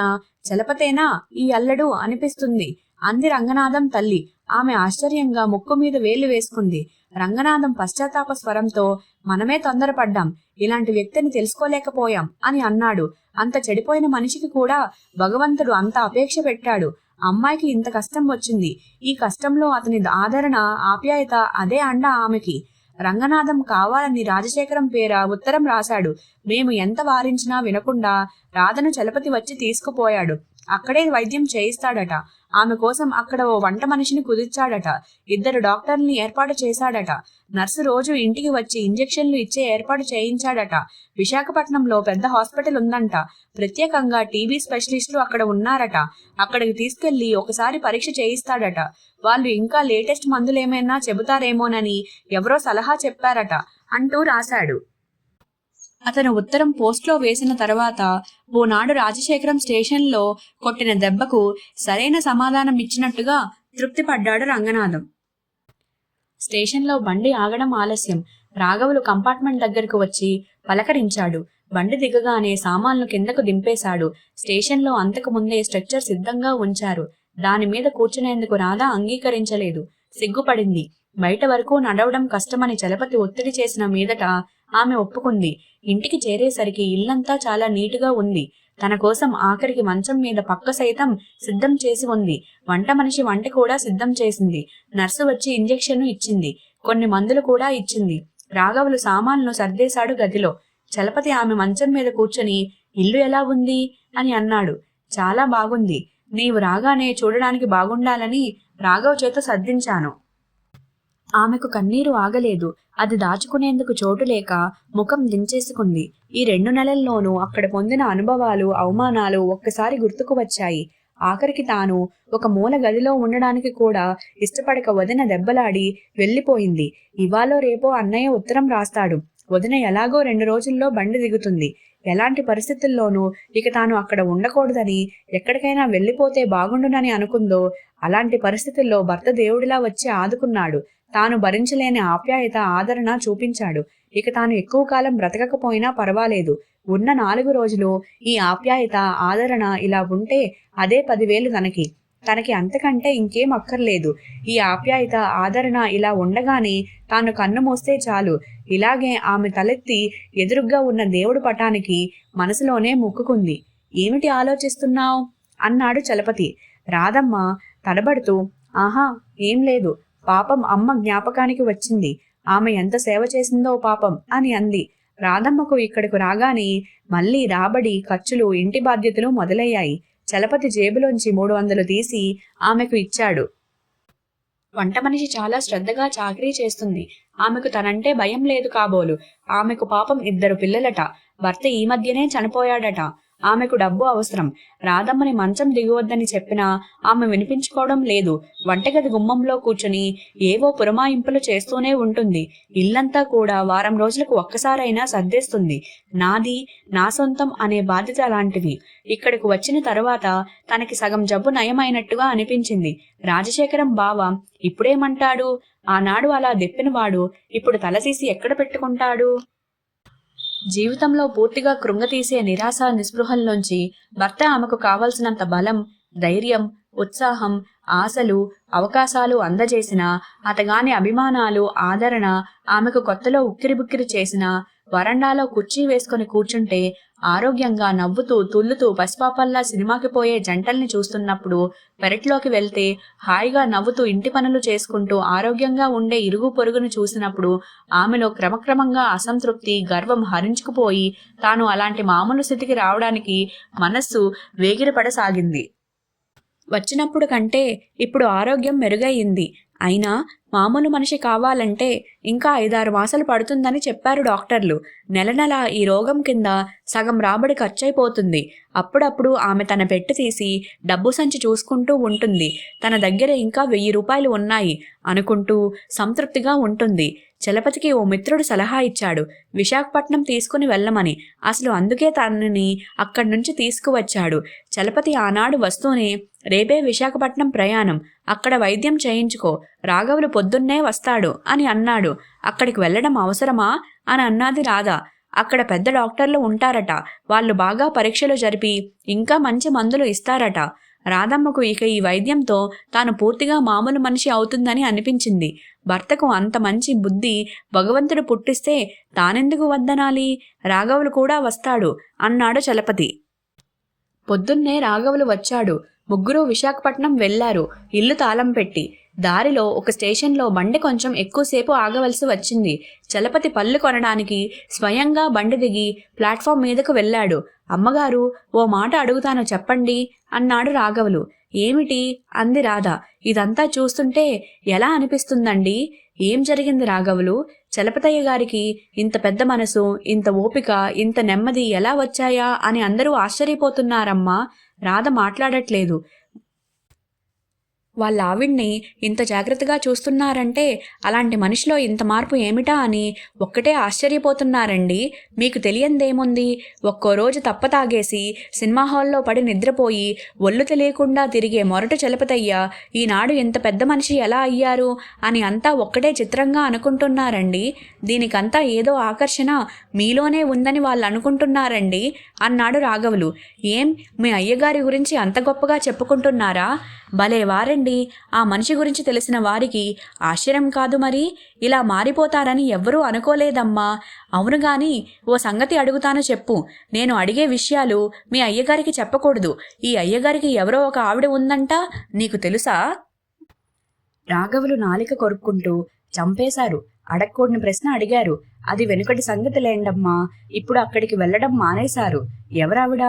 చలపతేనా ఈ అల్లడు అనిపిస్తుంది అంది రంగనాథం తల్లి. ఆమె ఆశ్చర్యంగా ముక్కు మీద వేలు వేసుకుంది. రంగనాథం పశ్చాత్తాప స్వరంతో మనమే తొందరపడ్డాం, ఇలాంటి వ్యక్తిని తెలుసుకోలేకపోయాం అని అన్నాడు. అంత చెడిపోయిన మనిషికి కూడా భగవంతుడు అంత అపేక్ష పెట్టాడు. అమ్మాయికి ఇంత కష్టం వచ్చింది. ఈ కష్టంలో అతని ఆదరణ ఆప్యాయత అదే అండ ఆమెకి. రంగనాథం కావాలని రాజశేఖరం పేర ఉత్తరం రాశాడు. మేము ఎంత వారించినా వినకుండా రాధను చలపతి వచ్చి తీసుకుపోయాడు. అక్కడే వైద్యం చేయిస్తాడట. ఆమె కోసం అక్కడ ఓ వంట మనిషిని కుదిర్చాడట. 2 డాక్టర్ని ఏర్పాటు చేశాడట. నర్సు రోజు ఇంటికి వచ్చి ఇంజెక్షన్లు ఇచ్చే ఏర్పాటు చేయించాడట. విశాఖపట్నంలో పెద్ద హాస్పిటల్ ఉందంట. ప్రత్యేకంగా టీబీ స్పెషలిస్టులు అక్కడ ఉన్నారట. అక్కడికి తీసుకెళ్లి ఒకసారి పరీక్ష చేయిస్తాడట. వాళ్ళు ఇంకా లేటెస్ట్ మందులేమైనా చెబుతారేమోనని ఎవరో సలహా చెప్పారట అంటూ రాశాడు. అతను ఉత్తరం పోస్ట్లో వేసిన తర్వాత ఓనాడు రాజశేఖరం స్టేషన్లో కొట్టిన దెబ్బకు సరైన సమాధానం ఇచ్చినట్టుగా తృప్తి పడ్డాడు రంగనాథం. స్టేషన్లో బండి ఆగడం ఆలస్యం. రాఘవులు కంపార్ట్మెంట్ దగ్గరకు వచ్చి పలకరించాడు. బండి దిగగానే సామాన్లు కిందకు దింపేశాడు. స్టేషన్లో అంతకు ముందే స్ట్రెచ్చర్ సిద్ధంగా ఉంచారు. దాని మీద కూర్చునేందుకు రాధ అంగీకరించలేదు. సిగ్గుపడింది. బయట వరకు నడవడం కష్టమని చలపతి ఒత్తిడి చేసిన మీదట ఆమె ఒప్పుకుంది. ఇంటికి చేరేసరికి ఇల్లంతా చాలా నీటుగా ఉంది. తన కోసం ఆఖరికి మంచం మీద పక్క సైతం సిద్ధం చేసి ఉంది. వంట మనిషి వంట కూడా సిద్ధం చేసింది. నర్సు వచ్చి ఇంజెక్షన్ ఇచ్చింది. కొన్ని మందులు కూడా ఇచ్చింది. రాఘవులు సామాన్లు సర్దేశాడు గదిలో. చలపతి ఆమె మంచం మీద కూర్చొని ఇల్లు ఎలా ఉంది అని అన్నాడు. చాలా బాగుంది. నీవు రాగానే చూడడానికి బాగుండాలని రాఘవ్ చేత సర్దించాను. ఆమెకు కన్నీరు ఆగలేదు. అది దాచుకునేందుకు చోటు లేక ముఖం దించేసుకుంది. ఈ 2 నెలల్లోనూ అక్కడ పొందిన అనుభవాలు అవమానాలు ఒక్కసారి గుర్తుకు వచ్చాయి. ఆఖరికి తాను ఒక మూల గదిలో ఉండడానికి కూడా ఇష్టపడక వదిన దెబ్బలాడి వెళ్ళిపోయింది. ఇవాళో రేపో అన్నయ్య ఉత్తరం రాస్తాడు. వదిన ఎలాగో 2 రోజుల్లో బండి దిగుతుంది. ఎలాంటి పరిస్థితుల్లోనూ ఇక తాను అక్కడ ఉండకూడదని, ఎక్కడికైనా వెళ్ళిపోతే బాగుండునని అనుకుందో అలాంటి పరిస్థితుల్లో భర్త దేవుడిలా వచ్చి ఆదుకున్నాడు. తాను భరించలేని ఆప్యాయత ఆదరణ చూపించాడు. ఇక తాను ఎక్కువ కాలం బ్రతకకపోయినా పర్వాలేదు. ఉన్న 4 రోజులు ఈ ఆప్యాయత ఆదరణ ఇలా ఉంటే అదే 10,000 తనకి అంతకంటే ఇంకేం అక్కర్లేదు. ఈ ఆప్యాయత ఆదరణ ఇలా ఉండగానే తాను కన్ను మూస్తే చాలు. ఇలాగే ఆమె తలెత్తి ఎదురుగ్గా ఉన్న దేవుడు పటానికి మనసులోనే మొక్కుకుంది. ఏమిటి ఆలోచిస్తున్నావు అన్నాడు చలపతి. రాధమ్మ తడబడుతూ ఆహా ఏం లేదు, పాపం అమ్మ జ్ఞాపకానికి వచ్చింది. ఆమె ఎంత సేవ చేసిందో పాపం అని అంది. రాధమ్మకు ఇక్కడకు రాగానే మళ్ళీ రాబడి ఖర్చులు ఇంటి బాధ్యతలు మొదలయ్యాయి. చలపతి జేబులోంచి 300 తీసి ఆమెకు ఇచ్చాడు. వంట మనిషి చాలా శ్రద్ధగా చాకరీ చేస్తుంది. ఆమెకు తనంటే భయం లేదు కాబోలు. ఆమెకు పాపం 2 పిల్లలట. భర్త ఈ మధ్యనే చనిపోయాడట. ఆమెకు డబ్బు అవసరం. రాధమ్మని మంచం దిగవద్దని చెప్పినా ఆమె వినిపించుకోవడం లేదు. వంటగది గుమ్మంలో కూర్చుని ఏవో పురమాయింపులు చేస్తూనే ఉంటుంది. ఇల్లంతా కూడా వారం రోజులకు ఒక్కసారైనా సర్దేస్తుంది. నాది, నా సొంతం అనే బాధ్యత అలాంటిది. ఇక్కడికి వచ్చిన తరువాత తనకి సగం జబ్బు నయమైనట్టుగా అనిపించింది. రాజశేఖరం బావ ఇప్పుడేమంటాడు? ఆనాడు అలా దెప్పినవాడు ఇప్పుడు తలతీసి ఎక్కడ పెట్టుకుంటాడు? జీవితంలో పూర్తిగా కృంగతీసే నిరాశ నిస్పృహల్లోంచి భర్త ఆమెకు కావలసినంత బలం, ధైర్యం, ఉత్సాహం, ఆశలు, అవకాశాలు అందజేసిన, అతగాని అభిమానాలు, ఆదరణ ఆమెకు కొత్తలో ఉక్కిరిబుక్కిరి చేసిన, వరండాలో కుర్చీ వేసుకుని కూర్చుంటే ఆరోగ్యంగా నవ్వుతూ తుల్లుతూ పసిపాపల్లా సినిమాకి పోయే జంటల్ని చూస్తున్నప్పుడు, పెరట్లోకి వెళ్తే హాయిగా నవ్వుతూ ఇంటి పనులు చేసుకుంటూ ఆరోగ్యంగా ఉండే ఇరుగు పొరుగును చూసినప్పుడు ఆమెలో క్రమక్రమంగా అసంతృప్తి, గర్వం హరించుకుపోయి తాను అలాంటి మామూలు స్థితికి రావడానికి మనస్సు వేగిరపడసాగింది. వచ్చినప్పుడు కంటే ఇప్పుడు ఆరోగ్యం మెరుగయింది. అయినా మామూలు మనిషి కావాలంటే ఇంకా 5-6 మాసాలు పడుతుందని చెప్పారు డాక్టర్లు. నెల ఈ రోగం కింద సగం రాబడి ఖర్చయిపోతుంది. అప్పుడప్పుడు ఆమె తన పెట్టె తీసి డబ్బు సంచి చూసుకుంటూ ఉంటుంది. తన దగ్గర ఇంకా 1000 రూపాయలు ఉన్నాయి అనుకుంటూ సంతృప్తిగా ఉంటుంది. చలపతికి ఓ మిత్రుడు సలహా ఇచ్చాడు, విశాఖపట్నం తీసుకుని వెళ్ళమని. అసలు అందుకే తనని అక్కడి నుంచి తీసుకువచ్చాడు. చలపతి ఆనాడు వస్తూనే, రేపే విశాఖపట్నం ప్రయాణం, అక్కడ వైద్యం చేయించుకో, రాఘవులు పొద్దున్నే వస్తాడు అని అన్నాడు. అక్కడికి వెళ్ళడం అవసరమా అని అన్నది రాధ. అక్కడ పెద్ద డాక్టర్లు ఉంటారట, వాళ్ళు బాగా పరీక్షలు జరిపి ఇంకా మంచి మందులు ఇస్తారట. రాధమ్మకు ఇక ఈ వైద్యంతో తాను పూర్తిగా మామూలు మనిషి అవుతుందని అనిపించింది. భర్తకు అంత మంచి బుద్ధి భగవంతుడు పుట్టిస్తే తానెందుకు వద్దనాలి? రాఘవులు కూడా వస్తాడు అన్నాడు చలపతి. పొద్దున్నే రాఘవులు వచ్చాడు. ముగ్గురు విశాఖపట్నం వెళ్లారు, ఇల్లు తాళం పెట్టి. దారిలో ఒక స్టేషన్లో బండి కొంచెం ఎక్కువసేపు ఆగవలసి వచ్చింది. చలపతి పళ్ళు కొనడానికి స్వయంగా బండి దిగి ప్లాట్ఫామ్ మీదకు వెళ్ళాడు. అమ్మగారు, ఓ మాట అడుగుతాను చెప్పండి అన్నాడు రాఘవులు. ఏమిటి? అంది రాధ. ఇదంతా చూస్తుంటే ఎలా అనిపిస్తుందండి? ఏం జరిగింది రాఘవులు? చలపతయ్య గారికి ఇంత పెద్ద మనసు, ఇంత ఓపిక, ఇంత నెమ్మది ఎలా వచ్చాయా అని అందరూ ఆశ్చర్యపోతున్నారమ్మా. రాధ మాట్లాడట్లేదు. వాళ్ళ ఆవిడ్ని ఇంత జాగ్రత్తగా చూస్తున్నారంటే అలాంటి మనిషిలో ఇంత మార్పు ఏమిటా అని ఒక్కటే ఆశ్చర్యపోతున్నారండి. మీకు తెలియందేముంది? ఒక్కో రోజు తప్పతాగేసి సినిమా హాల్లో పడి నిద్రపోయి ఒళ్ళు తెలియకుండా తిరిగే మొరటు చలపతయ్య ఈనాడు ఇంత పెద్ద మనిషి ఎలా అయ్యారు అని అంతా ఒక్కటే చిత్రంగా అనుకుంటున్నారండి. దీనికంతా ఏదో ఆకర్షణ మీలోనే ఉందని వాళ్ళు అనుకుంటున్నారండి అన్నాడు రాఘవులు. ఏం, మీ అయ్యగారి గురించి అంత గొప్పగా చెప్పుకుంటున్నారా? భలే వారండి, ఆ మనిషి గురించి తెలిసిన వారికి ఆశ్చర్యం కాదు మరి. ఇలా మారిపోతారని ఎవ్వరూ అనుకోలేదమ్మా. అవును గాని ఓ సంగతి అడుగుతాను చెప్పు. నేను అడిగే విషయాలు మీ అయ్యగారికి చెప్పకూడదు. ఈ అయ్యగారికి ఎవరో ఒక ఆవిడ ఉందంట, నీకు తెలుసా? రాఘవులు నాలిక కొరుక్కుంటూ, చంపేశారు. అడక్కూడని ప్రశ్న అడిగారు. అది వెనుకటి సంగతి లేండమ్మా. ఇప్పుడు అక్కడికి వెళ్ళడం మానేశారు. ఎవరావిడ?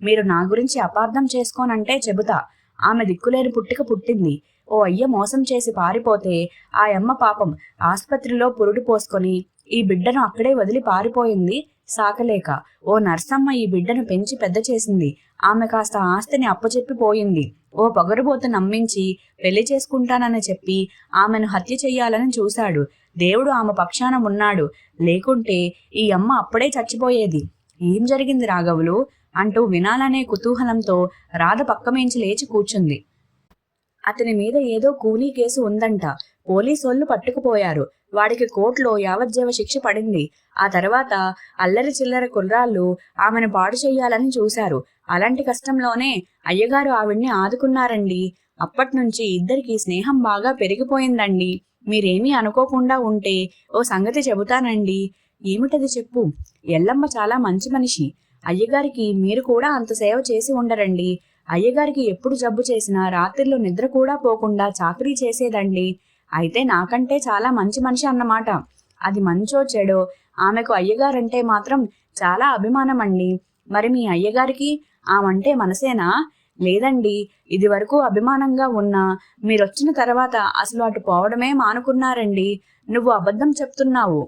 మీరు నా గురించి అపార్థం చేసుకోనంటే చెబుతా. ఆమె దిక్కులేని పుట్టిక పుట్టింది. ఓ అయ్య మోసం చేసి పారిపోతే ఆ అమ్మ పాపం ఆసుపత్రిలో పురుడు పోసుకొని ఈ బిడ్డను అక్కడే వదిలి పారిపోయింది సాకలేక. ఓ నర్సమ్మ ఈ బిడ్డను పెంచి పెద్ద చేసింది. ఆమె కాస్త ఆస్తిని అప్పచెప్పిపోయింది. ఓ పొగరుబోతు నమ్మించి పెళ్లి చేసుకుంటానని చెప్పి ఆమెను హత్య చెయ్యాలని చూశాడు. దేవుడు ఆమె పక్షాన ఉన్నాడు. లేకుంటే ఈ అమ్మ అప్పుడే చచ్చిపోయేది. ఏం జరిగింది రాఘవులు అంటూ వినాలనే కుతూహలంతో రాధ పక్కమేంచి లేచి కూర్చుంది. అతని మీద ఏదో కూలీ కేసు ఉందంట. పోలీసోళ్లు పట్టుకుపోయారు. వాడికి కోర్టులో యావజ్జీవ శిక్ష పడింది. ఆ తర్వాత అల్లరి చిల్లర కుర్రాళ్ళు ఆమెను పాడు చెయ్యాలని చూశారు. అలాంటి కష్టంలోనే అయ్యగారు ఆవిడ్ని ఆదుకున్నారండి. అప్పట్నుంచి ఇద్దరికి స్నేహం బాగా పెరిగిపోయిందండి. మీరేమీ అనుకోకుండా ఉంటే ఓ సంగతి చెబుతానండి. ఏమిటది చెప్పు. ఎల్లమ్మ చాలా మంచి మనిషి. అయ్యగారికి మీరు కూడా అంత సేవ చేసి ఉండరండి. అయ్యగారికి ఎప్పుడు జబ్బు చేసినా రాత్రిలో నిద్ర కూడా పోకుండా చాకరీ చేసేదండి. అయితే నాకంటే చాలా మంచి మనిషి అన్నమాట. అది మంచో చెడో ఆమెకు అయ్యగారంటే మాత్రం చాలా అభిమానం అండి. మరి మీ అయ్యగారికి ఆమంటే మనసేనా? లేదండి, ఇది వరకు అభిమానంగా ఉన్నా మీరొచ్చిన తర్వాత అసలు అటు పోవడమే మానుకున్నారండి. నువ్వు అబద్ధం చెప్తున్నావు.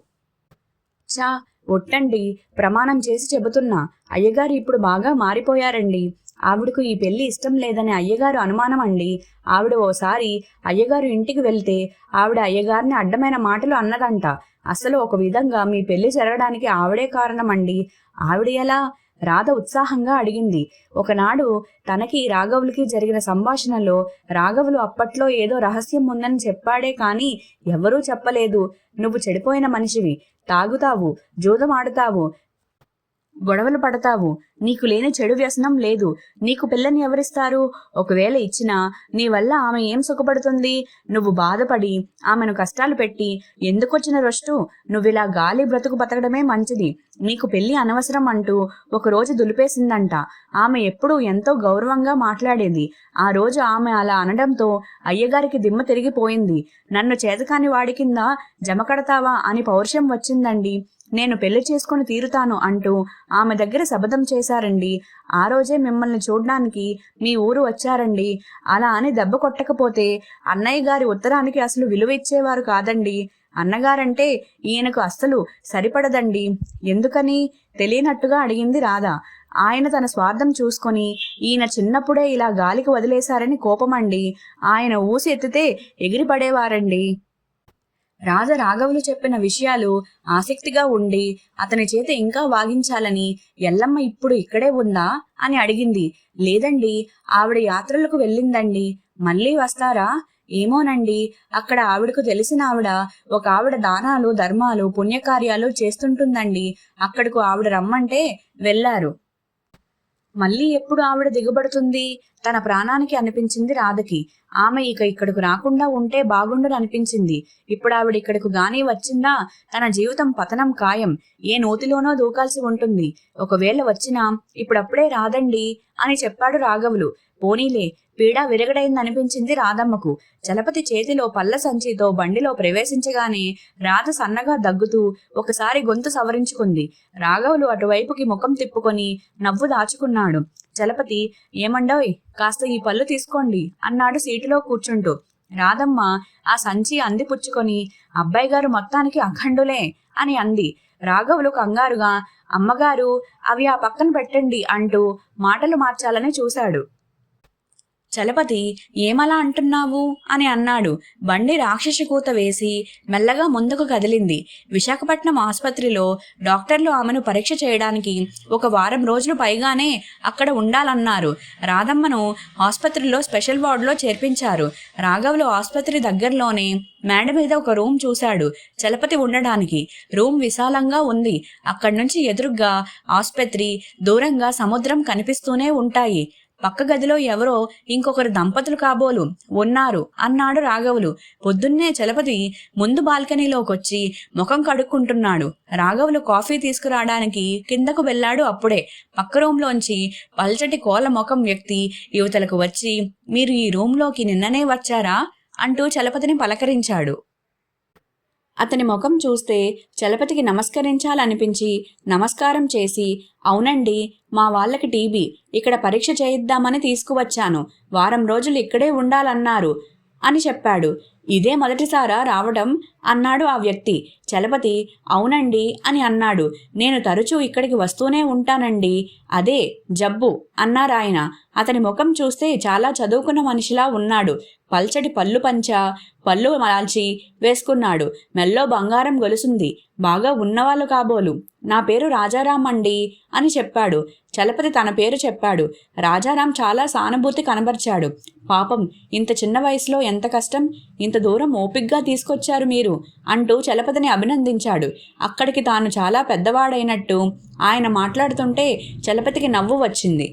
చా, ఒట్టండి, ప్రమాణం చేసి చెబుతున్నా, అయ్యగారు ఇప్పుడు బాగా మారిపోయారండి. ఆవిడకు ఈ పెళ్లి ఇష్టం లేదని అయ్యగారు అనుమానం అండి. ఆవిడ ఓసారి అయ్యగారు ఇంటికి వెళ్తే ఆవిడ అయ్యగారిని అడ్డమైన మాటలు అన్నదంట. అసలు ఒక విధంగా మీ పెళ్లి జరగడానికి ఆవిడే కారణమండి. ఆవిడ ఎలా? రాధ ఉత్సాహంగా అడిగింది. ఒకనాడు తనకి రాఘవులకి జరిగిన సంభాషణలో రాఘవులు అప్పట్లో ఏదో రహస్యం ఉందని చెప్పాడే కాని ఎవరూ చెప్పలేదు. నువ్వు చెడిపోయిన మనిషివి, తాగుతావు, జూదం ఆడుతావు, గొడవలు పడతావు, నీకు లేని చెడు వ్యసనం లేదు, నీకు పిల్లని ఎవరిస్తారు? ఒకవేళ ఇచ్చినా నీ వల్ల ఆమె ఏం సుఖపడుతుంది? నువ్వు బాధపడి ఆమెను కష్టాలు పెట్టి ఎందుకొచ్చిన రొస్టు? నువ్విలా గాలి బ్రతుకు బతకడమే మంచిది. నీకు పెళ్లి అనవసరం అంటూ ఒకరోజు దులిపేసిందంట. ఆమె ఎప్పుడూ ఎంతో గౌరవంగా మాట్లాడేది. ఆ రోజు ఆమె అలా అనడంతో అయ్యగారికి దిమ్మ తిరిగిపోయింది. నన్ను చేతకాని వాడి కింద జమకడతావా అని పౌరుషం వచ్చిందండి. నేను పెళ్లి చేసుకుని తీరుతాను అంటూ ఆమె దగ్గర శపథం చేశారండి. ఆ రోజే మిమ్మల్ని చూడ్డానికి మీ ఊరు వచ్చారండి. అలా అని దెబ్బ కొట్టకపోతే అన్నయ్య గారి ఉత్తరానికి అసలు విలువ ఇచ్చేవారు కాదండి. అన్నగారంటే ఈయనకు అస్సలు సరిపడదండి. ఎందుకని తెలియనట్టుగా అడిగింది రాధ. ఆయన తన స్వార్థం చూసుకొని ఈయన చిన్నప్పుడే ఇలా గాలికి వదిలేశారని కోపమండి. ఆయన ఊసి ఎత్తితే ఎగిరిపడేవారండి. రాధ రాఘవులు చెప్పిన విషయాలు ఆసక్తిగా ఉండి అతని చేత ఇంకా వాగించాలని, ఎల్లమ్మ ఇప్పుడు ఇక్కడే ఉందా అని అడిగింది. లేదండి, ఆవిడ యాత్రలకు వెళ్ళిందండి. మళ్ళీ వస్తారా? ఏమోనండి. అక్కడ ఆవిడకు తెలిసిన ఒక ఆవిడ దానాలు, ధర్మాలు, పుణ్యకార్యాలు చేస్తుంటుందండి. అక్కడకు ఆవిడ రమ్మంటే వెళ్లారు. మళ్ళీ ఎప్పుడు ఆవిడ దిగుబడుతుంది? తన ప్రాణానికి అనిపించింది రాధకి. ఆమె ఇక్కడకు రాకుండా ఉంటే బాగుండును అనిపించింది. ఇప్పుడు ఆవిడ ఇక్కడకు గానీ వచ్చిందా తన జీవితం పతనం ఖాయం. ఏ నూతిలోనో దూకాల్సి ఉంటుంది. ఒకవేళ వచ్చినా ఇప్పుడప్పుడే రాదండి అని చెప్పాడు రాఘవులు. పోనీలే, పీడ విరగడైందనిపించింది రాధమ్మకు. చలపతి చేతిలో పళ్ళ సంచితో బండిలో ప్రవేశించగానే రాధ సన్నగా దగ్గుతూ ఒకసారి గొంతు సవరించుకుంది. రాఘవులు అటువైపుకి ముఖం తిప్పుకొని నవ్వు దాచుకున్నాడు. చలపతి, ఏమండోయ్, కాస్త ఈ పళ్ళు తీసుకోండి అన్నాడు సీటులో కూర్చుంటూ. రాధమ్మ ఆ సంచి అందిపుచ్చుకొని, అబ్బాయి గారు మొత్తానికి అఖండులే అని అంది. రాఘవులు కంగారుగా, అమ్మగారు అవి ఆ పక్కన పెట్టండి అంటూ మాటలు మార్చాలని చూశాడు. చలపతి, ఏమలా అంటున్నావు అని అన్నాడు. బండి రాక్షస కూత వేసి మెల్లగా ముందుకు కదిలింది. విశాఖపట్నం ఆసుపత్రిలో డాక్టర్లు ఆమెను పరీక్ష చేయడానికి 1 వారం రోజులు పైగానే అక్కడ ఉండాలన్నారు. రాధమ్మను ఆసుపత్రిలో స్పెషల్ వార్డులో చేర్పించారు. రాఘవులు ఆసుపత్రి దగ్గరలోనే మేడ మీద ఒక రూమ్ చూశాడు చలపతి ఉండడానికి. రూమ్ విశాలంగా ఉంది. అక్కడి నుంచి ఎదురుగ్గా ఆసుపత్రి, దూరంగా సముద్రం కనిపిస్తూనే ఉంటాయి. పక్క గదిలో ఎవరో ఇంకొకరు దంపతులు కాబోలు ఉన్నారు అన్నాడు రాఘవులు. పొద్దున్నే చలపతి ముందు బాల్కనీలోకొచ్చి ముఖం కడుక్కుంటున్నాడు. రాఘవులు కాఫీ తీసుకురావడానికి కిందకు వెళ్ళాడు. అప్పుడే పక్క రూంలోంచి పల్చటి కోల ముఖం వ్యక్తి యువతలకు వచ్చి, మీరు ఈ రూంలోకి నిన్ననే వచ్చారా అంటూ చలపతిని పలకరించాడు. అతని ముఖం చూస్తే చలపతికి నమస్కరించాలనిపించి నమస్కారం చేసి, అవునండి, మా వాళ్ళకి టీబీ, ఇక్కడ పరీక్ష చేయిద్దామని తీసుకువచ్చాను. వారం రోజులు ఇక్కడే ఉండాలన్నారు అని చెప్పాడు. ఇదే మొదటిసారా రావడం అన్నాడు ఆ వ్యక్తి. చలపతి అవునండి అని అన్నాడు. నేను తరచూ ఇక్కడికి వస్తూనే ఉంటానండి, అదే జబ్బు అన్నారాయన. అతని ముఖం చూస్తే చాలా చదువుకున్న మనిషిలా ఉన్నాడు. పల్చటి పళ్ళు పంచ, పళ్ళు మాల్చి వేసుకున్నాడు. మెల్లో బంగారం గొలుసుంది. బాగా ఉన్నవాళ్ళు కాబోలు. నా పేరు రాజారాం అండి అని చెప్పాడు. చలపతి తన పేరు చెప్పాడు. రాజారాం చాలా సానుభూతి కనబర్చాడు. పాపం, ఇంత చిన్న వయసులో ఎంత కష్టం, ఇంత దూరం ఓపిగ్గా తీసుకొచ్చారు మీరు అంటూ చలపతిని అభినందించాడు. అక్కడికి తాను చాలా పెద్దవాడైనట్టు ఆయన మాట్లాడుతుంటే చలపతికి నవ్వు వచ్చింది.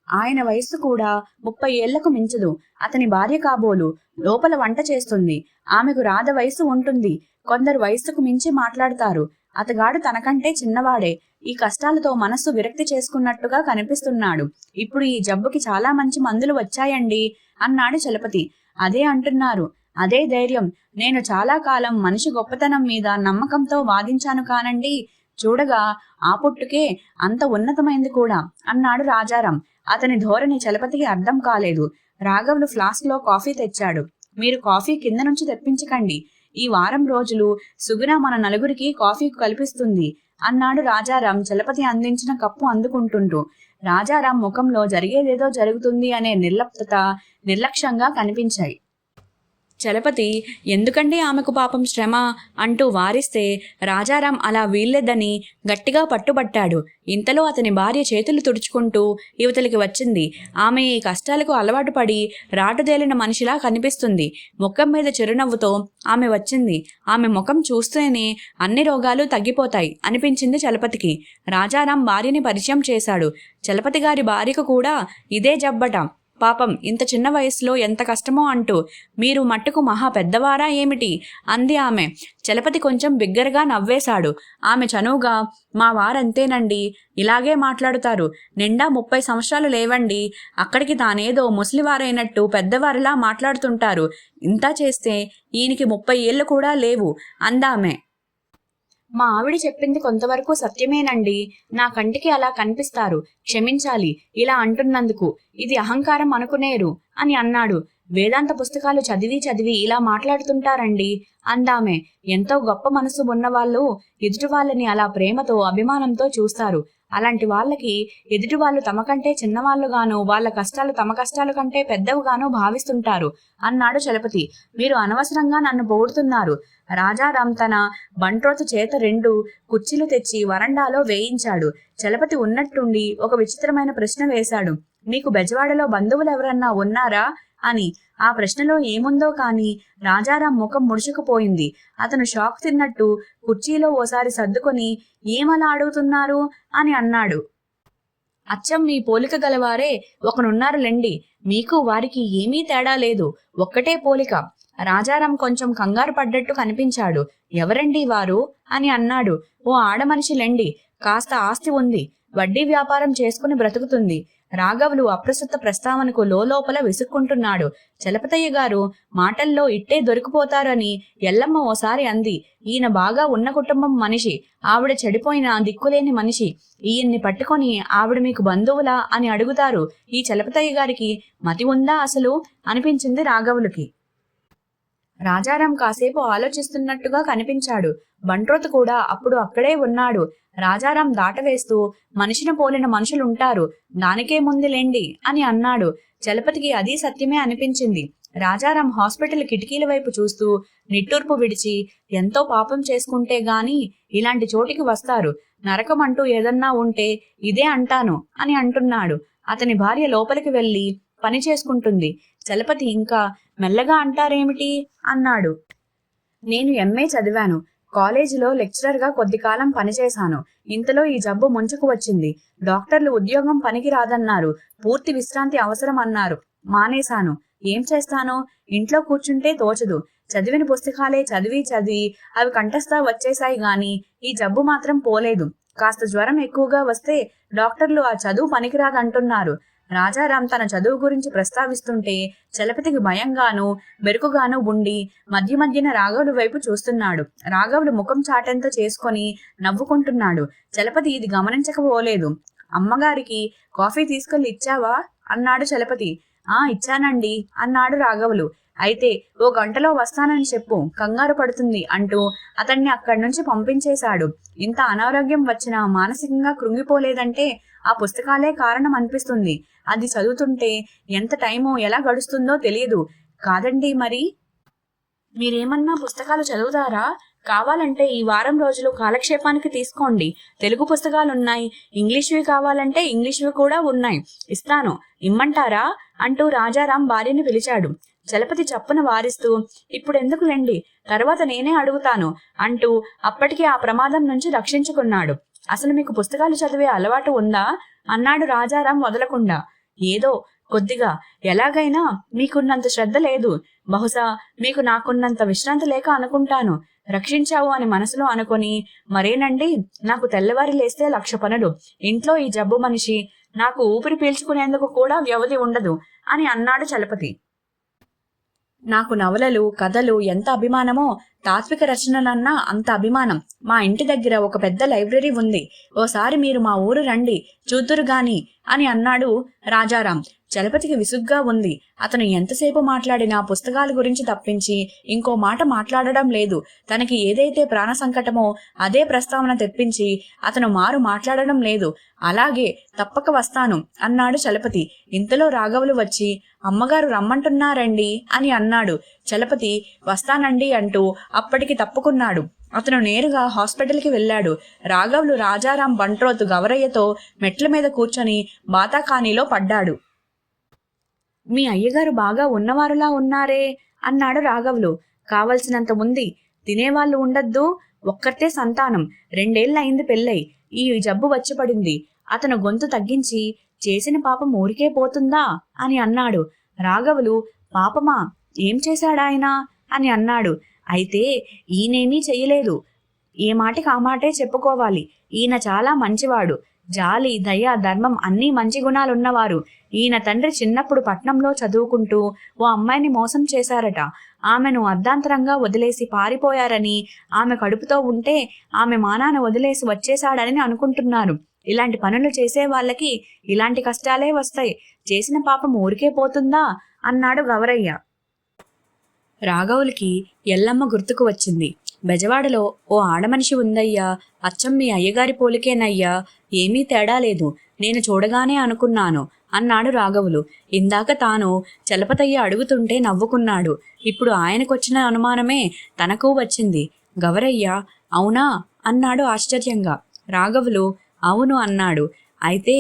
ఆయన వయస్సు కూడా 30 ఏళ్లకు మించదు. అతని భార్య కాబోలు లోపల వంట చేస్తుంది. ఆమెకు రాధ వయసు ఉంటుంది. కొందరు వయస్సుకు మించి మాట్లాడతారు. అతగాడు తనకంటే చిన్నవాడే. ఈ కష్టాలతో మనస్సు విరక్తి చేసుకున్నట్టుగా కనిపిస్తున్నాడు. ఇప్పుడు ఈ జబ్బుకి చాలా మంచి మందులు వచ్చాయండి అన్నాడు చలపతి. అదే అంటున్నారు, అదే ధైర్యం. నేను చాలా కాలం మనిషి గొప్పతనం మీద నమ్మకంతో వాదించాను కానండి, చూడగా ఆ పుట్టుకే అంత ఉన్నతమైంది కూడా అన్నాడు రాజారాం. అతని ధోరణి చలపతికి అర్థం కాలేదు. రాఘవులు ఫ్లాస్క్లో కాఫీ తెచ్చాడు. మీరు కాఫీ కింద నుంచి తెప్పించకండి, ఈ వారం రోజులు సుగుణ మన నలుగురికి కాఫీ కల్పిస్తుంది అన్నాడు రాజారాం చలపతి అందించిన కప్పు అందుకుంటుంటూ. రాజారాం ముఖంలో జరిగేదేదో జరుగుతుంది అనే నిర్లక్ష్యంగా కనిపించాయి. చలపతి ఎందుకండి ఆమెకు పాపం శ్రమ అంటూ వారిస్తే రాజారాం అలా వీల్లేదని గట్టిగా పట్టుబట్టాడు. ఇంతలో అతని భార్య చేతులు తుడుచుకుంటూ యువతలికి వచ్చింది. ఆమె ఈ కష్టాలకు అలవాటు పడి రాటుదేలిన మనిషిలా కనిపిస్తుంది. ముఖం మీద చిరునవ్వుతో ఆమె వచ్చింది. ఆమె ముఖం చూస్తేనే అన్ని రోగాలు తగ్గిపోతాయి అనిపించింది చలపతికి. రాజారాం భార్యని పరిచయం చేశాడు. చలపతి గారి భార్యకు కూడా ఇదే జబ్బట. పాపం ఇంత చిన్న వయసులో ఎంత కష్టమో అంటూ. మీరు మట్టుకు మహా పెద్దవారా ఏమిటి అంది ఆమె. చలపతి కొంచెం బిగ్గరగా నవ్వేశాడు. ఆమె చనువుగా మా వారంతేనండి, ఇలాగే మాట్లాడుతారు. నిండా 30 సంవత్సరాలు లేవండి. అక్కడికి తానేదో ముసలివారైనట్టు పెద్దవారిలా మాట్లాడుతుంటారు. ఇంతా చేస్తే ఈయనకి 30 ఏళ్ళు కూడా లేవు అందామె. మా ఆవిడ చెప్పింది కొంతవరకు సత్యమేనండి. నా కంటికి అలా కనిపిస్తారు. క్షమించాలి ఇలా అంటున్నందుకు. ఇది అహంకారం అనుకునేరు అని అన్నాడు. వేదాంత పుస్తకాలు చదివి ఇలా మాట్లాడుతుంటారండి అందామె. ఎంతో గొప్ప మనసు ఉన్నవాళ్ళు ఎదుటి వాళ్ళని అలా ప్రేమతో అభిమానంతో చూస్తారు. అలాంటి వాళ్ళకి ఎదుటి వాళ్ళు తమ కంటే చిన్నవాళ్ళుగాను, వాళ్ళ కష్టాలు తమ కష్టాల కంటే పెద్దవిగాను భావిస్తుంటారు అన్నాడు చలపతి. మీరు అనవసరంగా నన్ను పొగుడుతున్నారు. రాజారాం తన బంట్రోతు చేత 2 కుర్చీలు తెచ్చి వరండాలో వేయించాడు. చలపతి ఉన్నట్టుండి ఒక విచిత్రమైన ప్రశ్న వేశాడు. మీకు బెజవాడలో బంధువులు ఎవరన్నా ఉన్నారా అని. ఆ ప్రశ్నలో ఏముందో కాని రాజారాం ముఖం ముడుచుకుపోయింది. అతను షాక్ తిన్నట్టు కుర్చీలో ఓసారి సర్దుకొని ఏమలా అడుగుతున్నారు అని అన్నాడు. అచ్చం మీ పోలిక గలవారే ఒకనున్నారు లెండి. మీకు వారికి ఏమీ తేడా లేదు, ఒక్కటే పోలిక. రాజారాం కొంచెం కంగారు పడ్డట్టు కనిపించాడు. ఎవరండి వారు అని అన్నాడు. ఓ ఆడమనిషి లెండి, కాస్త ఆస్తి ఉంది, వడ్డీ వ్యాపారం చేసుకుని బ్రతుకుతుంది. రాఘవులు అప్రస్తుత ప్రస్తావనకు లోపల విసుక్కుంటున్నాడు. చలపతయ్య గారు మాటల్లో ఇట్టే దొరికిపోతారని ఎల్లమ్మ ఓసారి అంది. ఈయన బాగా ఉన్న కుటుంబం మనిషి, ఆవిడ చెడిపోయిన దిక్కులేని మనిషి. ఈయన్ని పట్టుకొని ఆవిడ మీకు బంధువులా అని అడుగుతారు. ఈ చలపతయ్య గారికి మతి ఉందా అసలు అనిపించింది రాఘవులకి. రాజారాం కాసేపు ఆలోచిస్తున్నట్టుగా కనిపించాడు. బంట్రోతు కూడా అప్పుడు అక్కడే ఉన్నాడు. రాజారాం దాటవేస్తూ మనిషిని పోలిన మనుషులుంటారు, దానికేముందిలేండి అని అన్నాడు. చలపతికి అది సత్యమే అనిపించింది. రాజారాం హాస్పిటల్ కిటికీల వైపు చూస్తూ నిట్టూర్పు విడిచి, ఎంతో పాపం చేసుకుంటే గాని ఇలాంటి చోటికి వస్తారు. నరకం అంటూ ఏదన్నా ఉంటే ఇదే అంటాను అని అంటున్నాడు. అతని భార్య లోపలికి వెళ్లి పని చేసుకుంటుంది. చలపతి ఇంకా మెల్లగా అంటారేమిటి అన్నాడు. నేను ఎంఏ చదివాను. కాలేజీలో లెక్చరర్గా కొద్ది కాలం పనిచేశాను. ఇంతలో ఈ జబ్బు ముంచుకు వచ్చింది. డాక్టర్లు ఉద్యోగం పనికి రాదన్నారు. పూర్తి విశ్రాంతి అవసరం అన్నారు. మానేశాను. ఏం చేస్తాను? ఇంట్లో కూర్చుంటే తోచదు. చదివిన పుస్తకాలే చదివి అవి కంఠస్థ వచ్చేశాయి గాని ఈ జబ్బు మాత్రం పోలేదు. కాస్త జ్వరం ఎక్కువగా వస్తే డాక్టర్లు ఆ చదువు పనికిరాదంటున్నారు. రాజారాం తన చదువు గురించి ప్రస్తావిస్తుంటే చలపతికి భయంగాను మెరుకుగాను ఉండి మధ్యన రాఘవులు వైపు చూస్తున్నాడు. రాఘవులు ముఖం చాటంతో చేసుకొని నవ్వుకుంటున్నాడు. చలపతి ఇది గమనించకపోలేదు. అమ్మగారికి కాఫీ తీసుకెళ్లి ఇచ్చావా అన్నాడు చలపతి. ఇచ్చానండి అన్నాడు రాఘవులు. అయితే ఓ గంటలో వస్తానని చెప్పు, కంగారు పడుతుంది అంటూ అతన్ని అక్కడి నుంచి పంపించేశాడు. ఇంత అనారోగ్యం వచ్చినా మానసికంగా కృంగిపోలేదంటే ఆ పుస్తకాలే కారణం అనిపిస్తుంది. అది చదువుతుంటే ఎంత టైమో ఎలా గడుస్తుందో తెలియదు. కాదండి మరి మీరేమన్నా పుస్తకాలు చదువుతారా? కావాలంటే ఈ వారం రోజులు కాలక్షేపానికి తీసుకోండి. తెలుగు పుస్తకాలున్నాయి, ఇంగ్లీష్వి కావాలంటే ఇంగ్లీష్వి కూడా ఉన్నాయి, ఇస్తాను, ఇమ్మంటారా అంటూ రాజారాం భార్యని పిలిచాడు. చలపతి చప్పున వారిస్తూ ఇప్పుడెందుకులేండి, తర్వాత నేనే అడుగుతాను అంటూ అప్పటికి ఆ ప్రమాదం నుంచి రక్షించుకున్నాడు. అసలు మీకు పుస్తకాలు చదివే అలవాటు ఉందా అన్నాడు రాజారాం వదలకుండా. ఏదో కొద్దిగా, ఎలాగైనా మీకున్నంత శ్రద్ధ లేదు. బహుశా మీకు నాకున్నంత విశ్రాంతి లేక అనుకుంటాను. రక్షించావు అని మనసులో అనుకొని, మరేనండి నాకు తెల్లవారి లేస్తే 1,00,000 పనులు, ఇంట్లో ఈ జబ్బు మనిషి, నాకు ఊపిరి పీల్చుకునేందుకు కూడా వ్యవధి ఉండదు అని అన్నాడు చలపతి. నాకు నవలలు కథలు ఎంత అభిమానమో తాత్విక రచనలన్నా అంత అభిమానం. మా ఇంటి దగ్గర ఒక పెద్ద లైబ్రరీ ఉంది. ఓసారి మీరు మా ఊరు రండి, చూద్దురు గాని అని అన్నాడు రాజారాం. చలపతికి విసుగ్గా ఉంది. అతను ఎంతసేపు మాట్లాడినా పుస్తకాల గురించి తప్పించి ఇంకో మాట మాట్లాడడం లేదు. తనకి ఏదైతే ప్రాణ సంకటమో అదే ప్రస్తావన తెప్పించి అతను మారు మాట్లాడడం లేదు. అలాగే, తప్పక వస్తాను అన్నాడు చలపతి. ఇంతలో రాఘవులు వచ్చి, అమ్మగారు రమ్మంటున్నారండి అని అన్నాడు. చలపతి వస్తానండి అంటూ అప్పటికి తప్పుకున్నాడు. అతను నేరుగా హాస్పిటల్కి వెళ్ళాడు. రాఘవులు రాజారాం బంట్రోతు గవరయ్యతో మెట్ల మీద కూర్చొని బాతాఖానీలో పడ్డాడు. మీ అయ్యగారు బాగా ఉన్నవారులా ఉన్నారే అన్నాడు రాఘవులు. కావలసినంత ఉంది, తినేవాళ్ళు ఉండద్దు, ఒక్కర్తే సంతానం, 2 ఏళ్ళయింది పెళ్ళై, ఈ జబ్బు వచ్చి పడింది. అతను గొంతు తగ్గించి, చేసిన పాపం ఊరికే పోతుందా అని అన్నాడు. రాఘవులు, పాపమా, ఏం చేశాడాయన అని అన్నాడు. అయితే ఈయనేమీ చెయ్యలేదు, ఏ మాటకి ఆ మాటే చెప్పుకోవాలి. ఈయన చాలా మంచివాడు, జాలి, దయ, ధర్మం అన్నీ మంచి గుణాలున్నవారు. ఈయన తండ్రి చిన్నప్పుడు పట్నంలో చదువుకుంటూ ఓ అమ్మాయిని మోసం చేశారట. ఆమెను అర్ధాంతరంగా వదిలేసి పారిపోయారని, ఆమె కడుపుతో ఉంటే ఆమె మానాన వదిలేసి వచ్చేశాడని అనుకుంటున్నారు. ఇలాంటి పనులు చేసే వాళ్ళకి ఇలాంటి కష్టాలే వస్తాయి. చేసిన పాపం ఊరికే పోతుందా అన్నాడు గవరయ్య. రాఘవులకి ఎల్లమ్మ గుర్తుకు వచ్చింది. బెజవాడలో ఓ ఆడమనిషి ఉందయ్యా, అచ్చం మీ అయ్యగారి పోలికేనయ్యా, ఏమీ తేడా లేదు, నేను చూడగానే అనుకున్నాను అన్నాడు రాఘవులు. ఇందాక తాను చలపతయ్య అడుగుతుంటే నవ్వుకున్నాడు. ఇప్పుడు ఆయనకొచ్చిన అనుమానమే తనకు వచ్చింది. గవరయ్య, అవునా అన్నాడు ఆశ్చర్యంగా. రాఘవులు అవును అన్నాడు. అయితే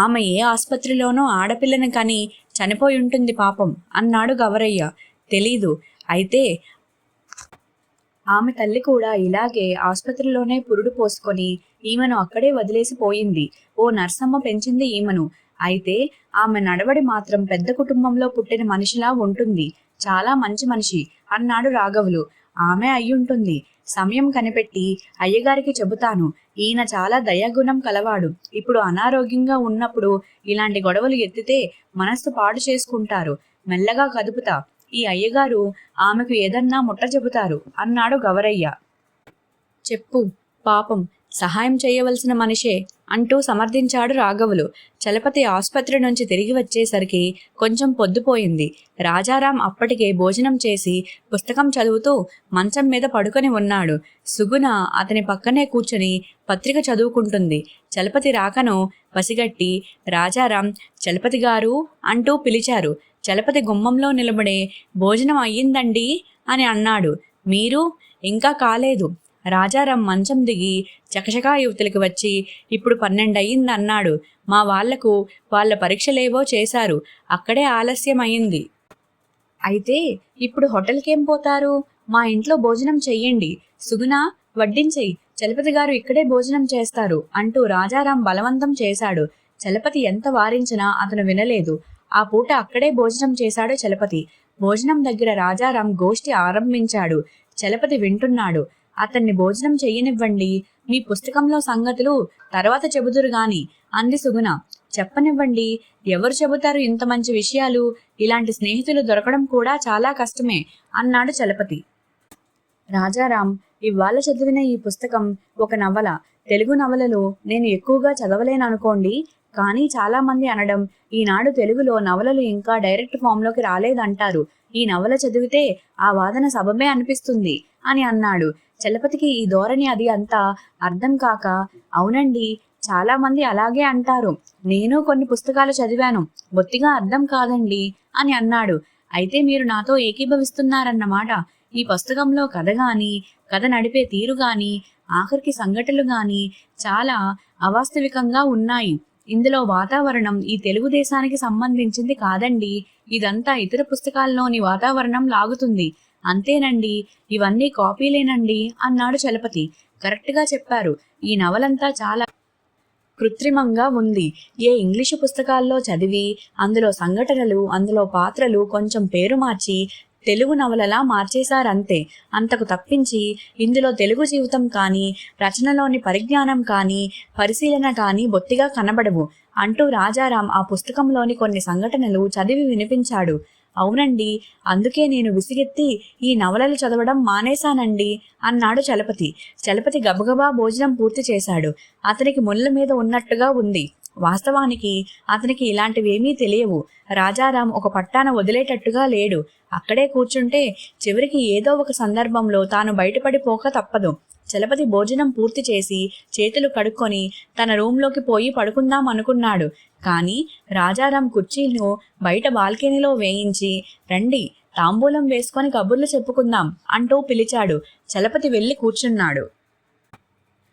ఆమె ఏ ఆసుపత్రిలోనో ఆడపిల్లని కని చనిపోయి ఉంటుంది పాపం అన్నాడు గవరయ్య. తెలీదు. అయితే ఆమె తల్లి కూడా ఇలాగే ఆసుపత్రిలోనే పురుడు పోసుకొని ఈమెను అక్కడే వదిలేసి పోయింది. ఓ నర్సమ్మ పెంచింది ఈమెను. అయితే ఆమె నడవడి మాత్రం పెద్ద కుటుంబంలో పుట్టిన మనిషిలా ఉంటుంది. చాలా మంచి మనిషి అన్నాడు రాఘవులు. ఆమె అయ్యుంటుంది. సమయం కనిపెట్టి అయ్యగారికి చెబుతాను. ఈయన చాలా దయాగుణం కలవాడు. ఇప్పుడు అనారోగ్యంగా ఉన్నప్పుడు ఇలాంటి గొడవలు ఎత్తితే మనస్సు పాడు చేసుకుంటారు. మెల్లగా కదుపుతా. ఈ అయ్యగారు ఆమెకు ఏదన్నా ముట్ట చెబుతారు అన్నాడు గవరయ్య. చెప్పు, పాపం సహాయం చేయవలసిన మనిషే అంటూ సమర్థించాడు రాఘవులు. చలపతి ఆసుపత్రి నుంచి తిరిగి వచ్చేసరికి కొంచెం పొద్దుపోయింది. రాజారాం అప్పటికే భోజనం చేసి పుస్తకం చదువుతూ మంచం మీద పడుకొని ఉన్నాడు. సుగుణ అతని పక్కనే కూర్చొని పత్రిక చదువుకుంటుంది. చలపతి రాకను పసిగట్టి రాజారాం చలపతి గారు అంటూ పిలిచారు. చలపతి గుమ్మంలో నిలబడే, భోజనం అయ్యిందండి అని అన్నాడు. మీరు? ఇంకా కాలేదు. రాజారాం మంచం దిగి చకచకా యువతలకి వచ్చి, ఇప్పుడు 12 అయ్యిందన్నాడు. మా వాళ్లకు వాళ్ళ పరీక్షలేవో చేశారు, అక్కడే ఆలస్యం అయింది. అయితే ఇప్పుడు హోటల్కేం పోతారు? మా ఇంట్లో భోజనం చెయ్యండి. సుగుణ, వడ్డించెయ్యి, చలపతి గారు ఇక్కడే భోజనం చేస్తారు అంటూ రాజారాం బలవంతం చేశాడు. చలపతి ఎంత వారించినా అతను వినలేదు. ఆ పూట అక్కడే భోజనం చేశాడు చలపతి. భోజనం దగ్గర రాజారాం గోష్ఠి ఆరంభించాడు. చలపతి వింటున్నాడు. అతన్ని భోజనం చెయ్యనివ్వండి, మీ పుస్తకంలో సంగతులు తర్వాత చెబుదురు గాని అంది సుగుణ. చెప్పనివ్వండి, ఎవరు చెబుతారు ఇంత మంచి విషయాలు? ఇలాంటి స్నేహితులు దొరకడం కూడా చాలా కష్టమే అన్నాడు చలపతి. రాజారాం, ఇవాళ చదివిన ఈ పుస్తకం ఒక నవల. తెలుగు నవలలు నేను ఎక్కువగా చదవలేననుకోండి, కానీ చాలా మంది అనడం ఈనాడు తెలుగులో నవలలు ఇంకా డైరెక్ట్ ఫామ్లోకి రాలేదంటారు. ఈ నవల చదివితే ఆ వాదన సబబే అనిపిస్తుంది అని అన్నాడు. చలపతికి ఈ ధోరణి అది అంతా అర్థం కాక, అవునండి, చాలా మంది అలాగే అంటారు, నేను కొన్ని పుస్తకాలు చదివాను, బొత్తిగా అర్థం కాదండి అని అన్నాడు. అయితే మీరు నాతో ఏకీభవిస్తున్నారన్నమాట. ఈ పుస్తకంలో కథ గాని, కథ నడిపే తీరు గాని, ఆఖరికి సంఘటనలు గాని చాలా అవాస్తవికంగా ఉన్నాయి. ఇందులో వాతావరణం ఈ తెలుగుదేశానికి సంబంధించింది కాదండి. ఇదంతా ఇతర పుస్తకాల్లోని వాతావరణం లాగుతుంది. అంతేనండి, ఇవన్నీ కాపీలేనండి అన్నాడు చలపతి. కరెక్ట్గా చెప్పారు. ఈ నవలంతా చాలా కృత్రిమంగా ఉంది. ఏ ఇంగ్లీషు పుస్తకాల్లో చదివి అందులో సంఘటనలు, అందులో పాత్రలు కొంచెం పేరు మార్చి తెలుగు నవలలా మార్చేశారంతే. అంతకు తప్పించి ఇందులో తెలుగు జీవితం కానీ, రచనలోని పరిజ్ఞానం కానీ, పరిశీలన కానీ బొత్తిగా కనబడవు అంటూ రాజారాం ఆ పుస్తకంలోని కొన్ని సంఘటనలు చదివి వినిపించాడు. అవునండి, అందుకే నేను విసిగెత్తి ఈ నవలలు చదవడం మానేశానండి అన్నాడు చలపతి. చలపతి గబగబా భోజనం పూర్తి చేశాడు. అతనికి ముళ్ళ మీద ఉన్నట్టుగా ఉంది. వాస్తవానికి అతనికి ఇలాంటివేమీ తెలియవు. రాజారాం ఒక పట్టాన వదిలేటట్టుగా లేడు. అక్కడే కూర్చుంటే చివరికి ఏదో ఒక సందర్భంలో తాను బయటపడిపోక తప్పదు. చలపతి భోజనం పూర్తి చేసి చేతులు కడుక్కొని తన రూంలోకి పోయి పడుకుందాం అనుకున్నాడు. కానీ రాజారాం కుర్చీను బయట బాల్కనీలో వేయించి, రండి తాంబూలం వేసుకొని కబుర్లు చెప్పుకుందాం అంటూ పిలిచాడు. చలపతి వెళ్ళి కూర్చున్నాడు.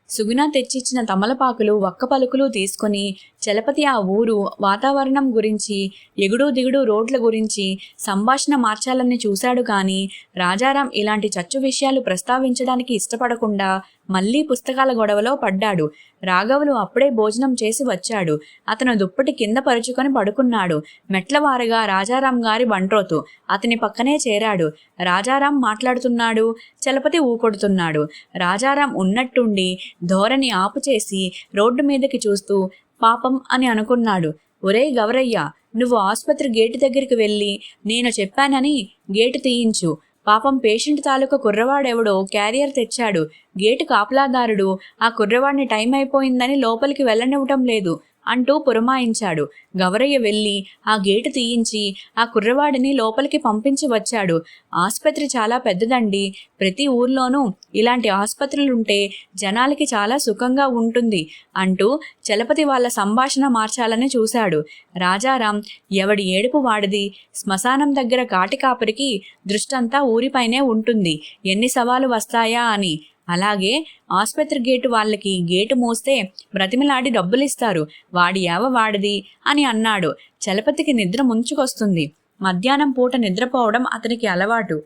సుగుణ తెచ్చిచ్చిన తమలపాకులు, వక్క పలుకులు తీసుకుని చలపతి ఆ ఊరు వాతావరణం గురించి, ఎగుడు దిగుడు రోడ్ల గురించి సంభాషణ మార్చాలని చూశాడు. కానీ రాజారాం ఇలాంటి చచ్చు విషయాలు ప్రస్తావించడానికి ఇష్టపడకుండా మళ్లీ పుస్తకాల గొడవలో పడ్డాడు. రాఘవులు అప్పుడే భోజనం చేసి వచ్చాడు. అతను దుప్పటి కింద పరుచుకొని పడుకున్నాడు. మెట్లవారగా రాజారాం గారి బంట్రోతు అతని పక్కనే చేరాడు. రాజారాం మాట్లాడుతున్నాడు, చలపతి ఊకొడుతున్నాడు. రాజారాం ఉన్నట్టుండి ధోరణి ఆపుచేసి రోడ్డు మీదకి చూస్తూ పాపం అని అనుకున్నాడు. ఒరేయ్ గవరయ్య, నువ్వు ఆసుపత్రి గేటు దగ్గరికి వెళ్ళి నేను చెప్పానని గేటు తీయించు. పాపం పేషెంట్ తాలూకా కుర్రవాడెవడో క్యారియర్ తెచ్చాడు. గేటు కాపలాదారుడు ఆ కుర్రవాడిని టైం అయిపోయిందని లోపలికి వెళ్ళనివ్వటం లేదు అంటూ పురమాయించాడు. గవరయ్య వెళ్ళి ఆ గేటు తీయించి ఆ కుర్రవాడిని లోపలికి పంపించి వచ్చాడు. ఆసుపత్రి చాలా పెద్దదండి. ప్రతి ఊర్లోనూ ఇలాంటి ఆసుపత్రులుంటే జనాలకి చాలా సుఖంగా ఉంటుంది అంటూ చలపతి వాళ్ళ సంభాషణ మార్చాలని చూశాడు. రాజారాం ఎవడి ఏడుపు వాడిది. శ్మశానం దగ్గర కాటికాపరికి దృష్టంతా ఊరిపైనే ఉంటుంది, ఎన్ని సవాలు వస్తాయా అని. అలాగే ఆసుపత్రి గేటు వాళ్ళకి గేటు మూస్తే బ్రతిమలాడి డబ్బులిస్తారు. వాడి యావ వాడిది అని అన్నాడు. చలపతికి నిద్ర ముంచుకొస్తుంది. మధ్యాహ్నం పూట నిద్రపోవడం అతనికి అలవాటు.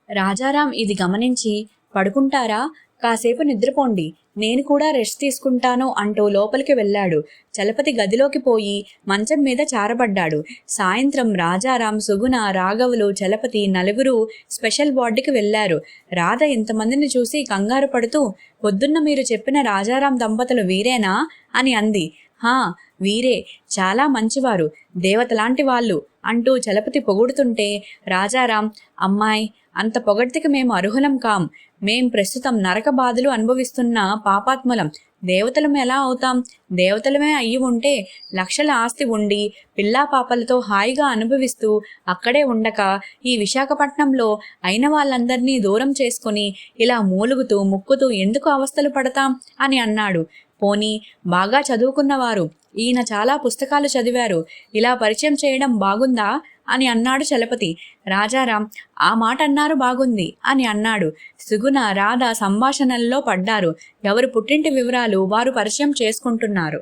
రాజారాం ఇది గమనించి, పడుకుంటారా? కాసేపు నిద్రపోండి, నేను కూడా రెస్ట్ తీసుకుంటాను అంటూ లోపలికి వెళ్ళాడు. చలపతి గదిలోకి పోయి మంచం మీద చారబడ్డాడు. సాయంత్రం రాజారాం, సుగుణ, రాఘవులు, చలపతి నలుగురు స్పెషల్ వార్డుకి వెళ్లారు. రాధ ఇంతమందిని చూసి కంగారు పడుతూ, పొద్దున్న మీరు చెప్పిన రాజారాం దంపతులు వీరేనా అని అంది. హా, వీరే. చాలా మంచివారు, దేవతలాంటి వాళ్ళు అంటూ చలపతి పొగుడుతుంటే రాజారాం, అమ్మాయి, అంత పొగడ్తికి మేము అర్హులం కాం. మేం ప్రస్తుతం నరక బాధలు అనుభవిస్తున్న పాపాత్ములం. దేవతలం ఎలా అవుతాం? దేవతలమే అయ్యి ఉంటే లక్షల ఆస్తి ఉండి పిల్లా పాపలతో హాయిగా అనుభవిస్తూ అక్కడే ఉండక ఈ విశాఖపట్నంలో అయిన వాళ్ళందరినీ దూరం చేసుకుని ఇలా మూలుగుతూ ముక్కుతూ ఎందుకు అవస్థలు పడతాం అని అన్నాడు. పోనీ బాగా చదువుకున్నవారు, ఈయన చాలా పుస్తకాలు చదివారు, ఇలా పరిచయం చేయడం బాగుందా అని అన్నాడు చలపతి. రాజారాం, ఆ మాట అన్నారు బాగుంది అని అన్నాడు. సుగుణ, రాధ సంభాషణల్లో పడ్డారు. ఎవరు పుట్టింటి వివరాలు వారు పరిచయం చేసుకుంటున్నారు.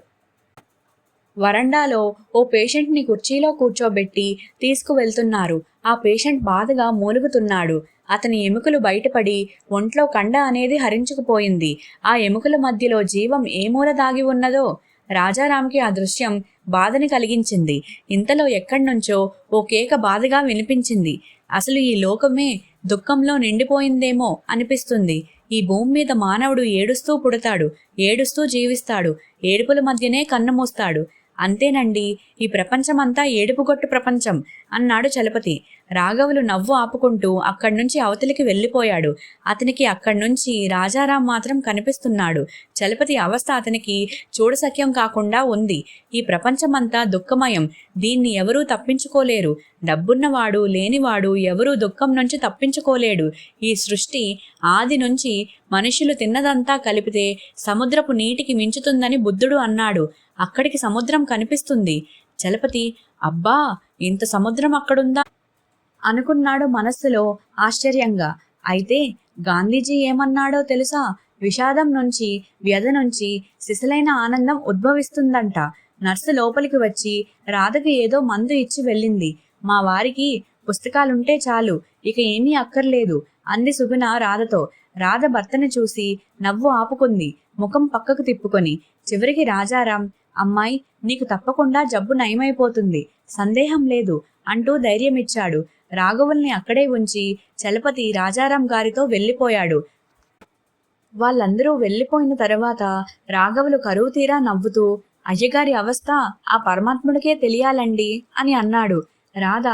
వరండాలో ఓ పేషెంట్ని కుర్చీలో కూర్చోబెట్టి తీసుకువెళ్తున్నారు. ఆ పేషెంట్ బాధగా మూలుగుతున్నాడు. అతని ఎముకలు బయటపడి ఒంట్లో కండ అనేది హరించుకుపోయింది. ఆ ఎముకల మధ్యలో జీవం ఏ మూల దాగి ఉన్నదో రాజారాంకి ఆ దృశ్యం బాధని కలిగించింది. ఇంతలో ఎక్కడ్నుంచో ఓ కేక బాధగా వినిపించింది. అసలు ఈ లోకమే దుఃఖంలో నిండిపోయిందేమో అనిపిస్తుంది. ఈ భూమి మీద మానవుడు ఏడుస్తూ పుడతాడు, ఏడుస్తూ జీవిస్తాడు, ఏడుపుల మధ్యనే కన్నుమూస్తాడు. అంతేనండి, ఈ ప్రపంచమంతా ఏడుపుగొట్టు ప్రపంచం అన్నాడు చలపతి. రాఘవులు నవ్వు ఆపుకుంటూ అక్కడ్నుంచి అవతలికి వెళ్ళిపోయాడు. అతనికి అక్కడ్నుంచి రాజారాం మాత్రం కనిపిస్తున్నాడు. చలపతి అవస్థ అతనికి చూడసఖ్యం కాకుండా ఉంది. ఈ ప్రపంచమంతా దుఃఖమయం. దీన్ని ఎవరూ తప్పించుకోలేరు. డబ్బున్నవాడు, లేనివాడు ఎవరూ దుఃఖం నుంచి తప్పించుకోలేడు. ఈ సృష్టి ఆది నుంచి మనుషులు తిన్నదంతా కలిపితే సముద్రపు నీటికి మించుతుందని బుద్ధుడు అన్నాడు. అక్కడికి సముద్రం కనిపిస్తుంది. చలపతి, అబ్బా, ఇంత సముద్రం అక్కడుందా అనుకున్నాడు మనస్సులో ఆశ్చర్యంగా. అయితే గాంధీజీ ఏమన్నాడో తెలుసా? విషాదం నుంచి, వ్యధ నుంచి సిసలైన ఆనందం ఉద్భవిస్తుందంట. నర్సు లోపలికి వచ్చి రాధకి ఏదో మందు ఇచ్చి వెళ్ళింది. మా వారికి పుస్తకాలుంటే చాలు, ఇక ఏమీ అక్కర్లేదు అంది సుగుణ రాధతో. రాధ భర్తని చూసి నవ్వు ఆపుకుంది, ముఖం పక్కకు తిప్పుకొని. చివరికి రాజారాం, అమ్మాయి, నీకు తప్పకుండా జబ్బు నయమైపోతుంది, సందేహం లేదు అంటూ ధైర్యమిచ్చాడు. రాఘవుల్ని అక్కడే ఉంచి చలపతి రాజారాం గారితో వెళ్ళిపోయాడు. వాళ్ళందరూ వెళ్ళిపోయిన తర్వాత రాఘవులు కరువు తీరా నవ్వుతూ, అయ్యగారి అవస్థ ఆ పరమాత్ముడికే తెలియాలండి అని అన్నాడు. రాధ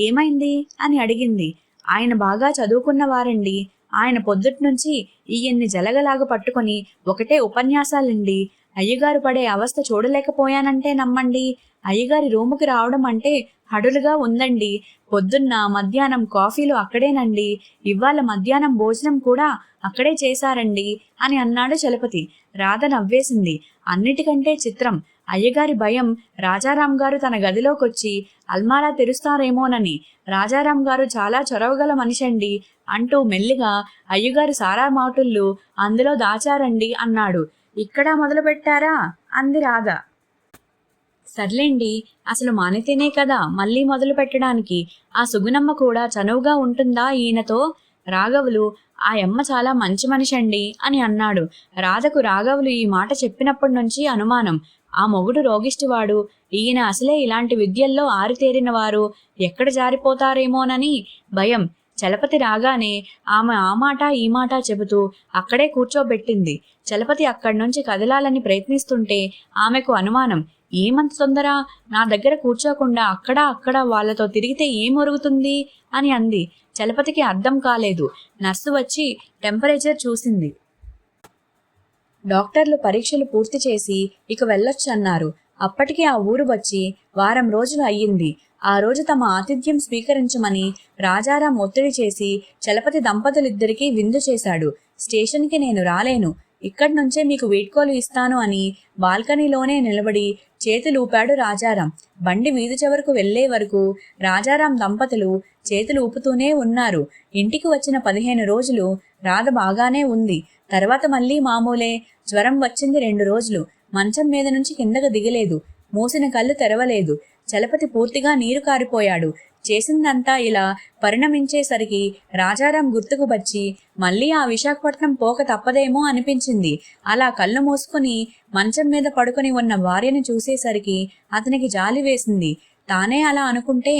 ఏమైంది అని అడిగింది. ఆయన బాగా చదువుకున్నవారండి. ఆయన పొద్దుట్నుంచి ఈయన్ని జలగలాగా పట్టుకొని ఒకటే ఉపన్యాసాలండి. అయ్యగారు పడే అవస్థ చూడలేకపోయానంటే నమ్మండి. అయ్యగారి రూముకి రావడం అంటే హడులుగా ఉందండి. పొద్దున్న మధ్యాహ్నం కాఫీలు అక్కడేనండి. ఇవాళ మధ్యాహ్నం భోజనం కూడా అక్కడే చేశారండి అని అన్నాడు చలపతి. రాధ నవ్వేసింది. అన్నిటికంటే చిత్రం అయ్యగారి భయం రాజారాం గారు తన గదిలోకొచ్చి అల్మారా తెరుస్తారేమోనని. రాజారాం గారు చాలా చొరవగల మనిషండి అంటూ మెల్లిగా అయ్యగారు సారా మాటుళ్ళు అందులో దాచారండి అన్నాడు. ఇక్కడ మొదలుపెట్టారా అంది రాధ. సర్లేండి, అసలు మానితేనే కదా మళ్ళీ మొదలు పెట్టడానికి. ఆ సుగుణమ్మ కూడా చనువుగా ఉంటుందా ఈయనతో? రాఘవులు ఆ యమ్మ చాలా మంచి మనిషండి అని అన్నాడు. రాధకు రాఘవులు ఈ మాట చెప్పినప్పటి నుంచి అనుమానం. ఆ మొగుడు రోగిష్టివాడు, ఈయన అసలే ఇలాంటి విద్యల్లో ఆరితేరినవారు, ఎక్కడ జారిపోతారేమోనని భయం. చలపతి రాగానే ఆమె ఆ మాట ఈ మాట చెబుతూ అక్కడే కూర్చోబెట్టింది. చలపతి అక్కడి నుంచి కదలాలని ప్రయత్నిస్తుంటే ఆమెకు అనుమానం. ఏమంత తొందర? నా దగ్గర కూర్చోకుండా అక్కడ వాళ్ళతో తిరిగితే ఏమొరుగుతుంది అని అంది. చలపతికి అర్థం కాలేదు. నర్సు వచ్చి టెంపరేచర్ చూసింది. డాక్టర్లు పరీక్షలు పూర్తి చేసి ఇక వెళ్ళొచ్చన్నారు. అప్పటికి ఆ ఊరు వచ్చి వారం రోజులు అయ్యింది. ఆ రోజు తమ ఆతిథ్యం స్వీకరించమని రాజారాం ఒత్తిడి చేసి చలపతి దంపతులిద్దరికీ విందు చేశాడు. స్టేషన్కి నేను రాలేను, ఇక్కడి నుంచే మీకు వీడ్కోలు ఇస్తాను అని బాల్కనీలోనే నిలబడి చేతులూపాడు రాజారాం. బండి వీధి చివరకు వెళ్లే వరకు రాజారాం దంపతులు చేతులు ఊపుతూనే ఉన్నారు. ఇంటికి వచ్చిన 15 రోజులు రాధ బాగానే ఉంది. తర్వాత మళ్ళీ మామూలే. జ్వరం వచ్చింది 2 రోజులు. మంచం మీద నుంచి కిందకు దిగలేదు. మూసిన కళ్ళు తెరవలేదు. చలపతి పూర్తిగా నీరు కారిపోయాడు. చేసిందంతా ఇలా పరిణమించేసరికి రాజారాం గుర్తుకు వచ్చి మళ్ళీ ఆ విశాఖపట్నం పోక తప్పదేమో అనిపించింది. అలా కళ్ళు మూసుకుని మంచం మీద పడుకొని ఉన్న భార్యను చూసేసరికి అతనికి జాలి వేసింది. తానే అలా అనుకుంటే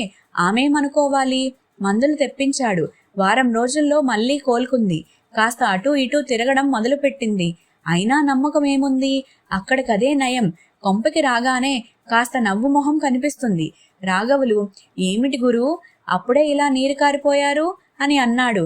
ఆమెమనుకోవాలి? మందులు తెప్పించాడు. వారం రోజుల్లో మళ్ళీ కోలుకుంది. కాస్త అటూ ఇటూ తిరగడం మొదలుపెట్టింది. అయినా నమ్మకం ఏముంది? అక్కడికదే నయం. కొంపకి రాగానే కాస్త నవ్వు మొహం కనిపిస్తుంది. రాఘవులు, ఏమిటి గురు, అప్పుడే ఇలా నీరు కారిపోయారు అని అన్నాడు.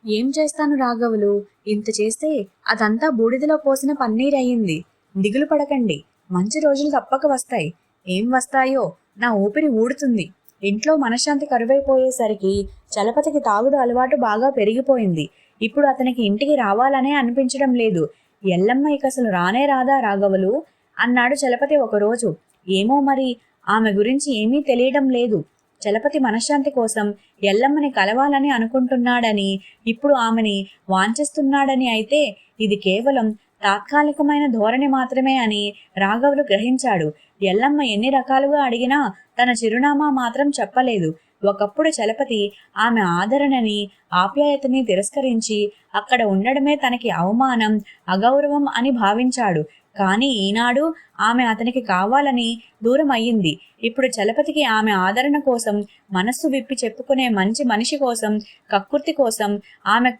ఏం చేస్తాను రాఘవులు, ఇంత చేస్తే అదంతా బూడిదలో పోసిన పన్నీరయ్యింది. దిగులు పడకండి, మంచి రోజులు తప్పక వస్తాయి. ఏం వస్తాయో, నా ఊపిరి ఊడుతుంది. ఇంట్లో మనశ్శాంతి కరువైపోయేసరికి చలపతికి తాగుడు అలవాటు బాగా పెరిగిపోయింది. ఇప్పుడు అతనికి ఇంటికి రావాలనే అనిపించడం లేదు. ఎల్లమ్మ ఇక అసలు రానే రాదా రాఘవులు అన్నాడు చలపతి ఒకరోజు. ఏమో మరి, ఆమె గురించి ఏమీ తెలియడం లేదు. చలపతి మనశ్శాంతి కోసం ఎల్లమ్మని కలవాలని అనుకుంటున్నాడని, ఇప్పుడు ఆమెని వాంఛిస్తున్నాడని అయితే ఇది కేవలం తాత్కాలికమైన ధోరణి మాత్రమే అని రాఘవులు గ్రహించాడు. ఎల్లమ్మ ఎన్ని రకాలుగా అడిగినా తన చిరునామా మాత్రం చెప్పలేదు. ఒకప్పుడు చలపతి ఆమె ఆదరణని, ఆప్యాయతని తిరస్కరించి అక్కడ ఉండడమే తనకి అవమానం, అగౌరవం అని భావించాడు. కానీ ఈనాడు ఆమె అతనికి కావాలని దూరం అయ్యింది. ఇప్పుడు చలపతికి ఆమె ఆదరణ కోసం, మనస్సు విప్పి చెప్పుకునే మంచి మనిషి కోసం, కక్కుర్తి కోసం ఆమె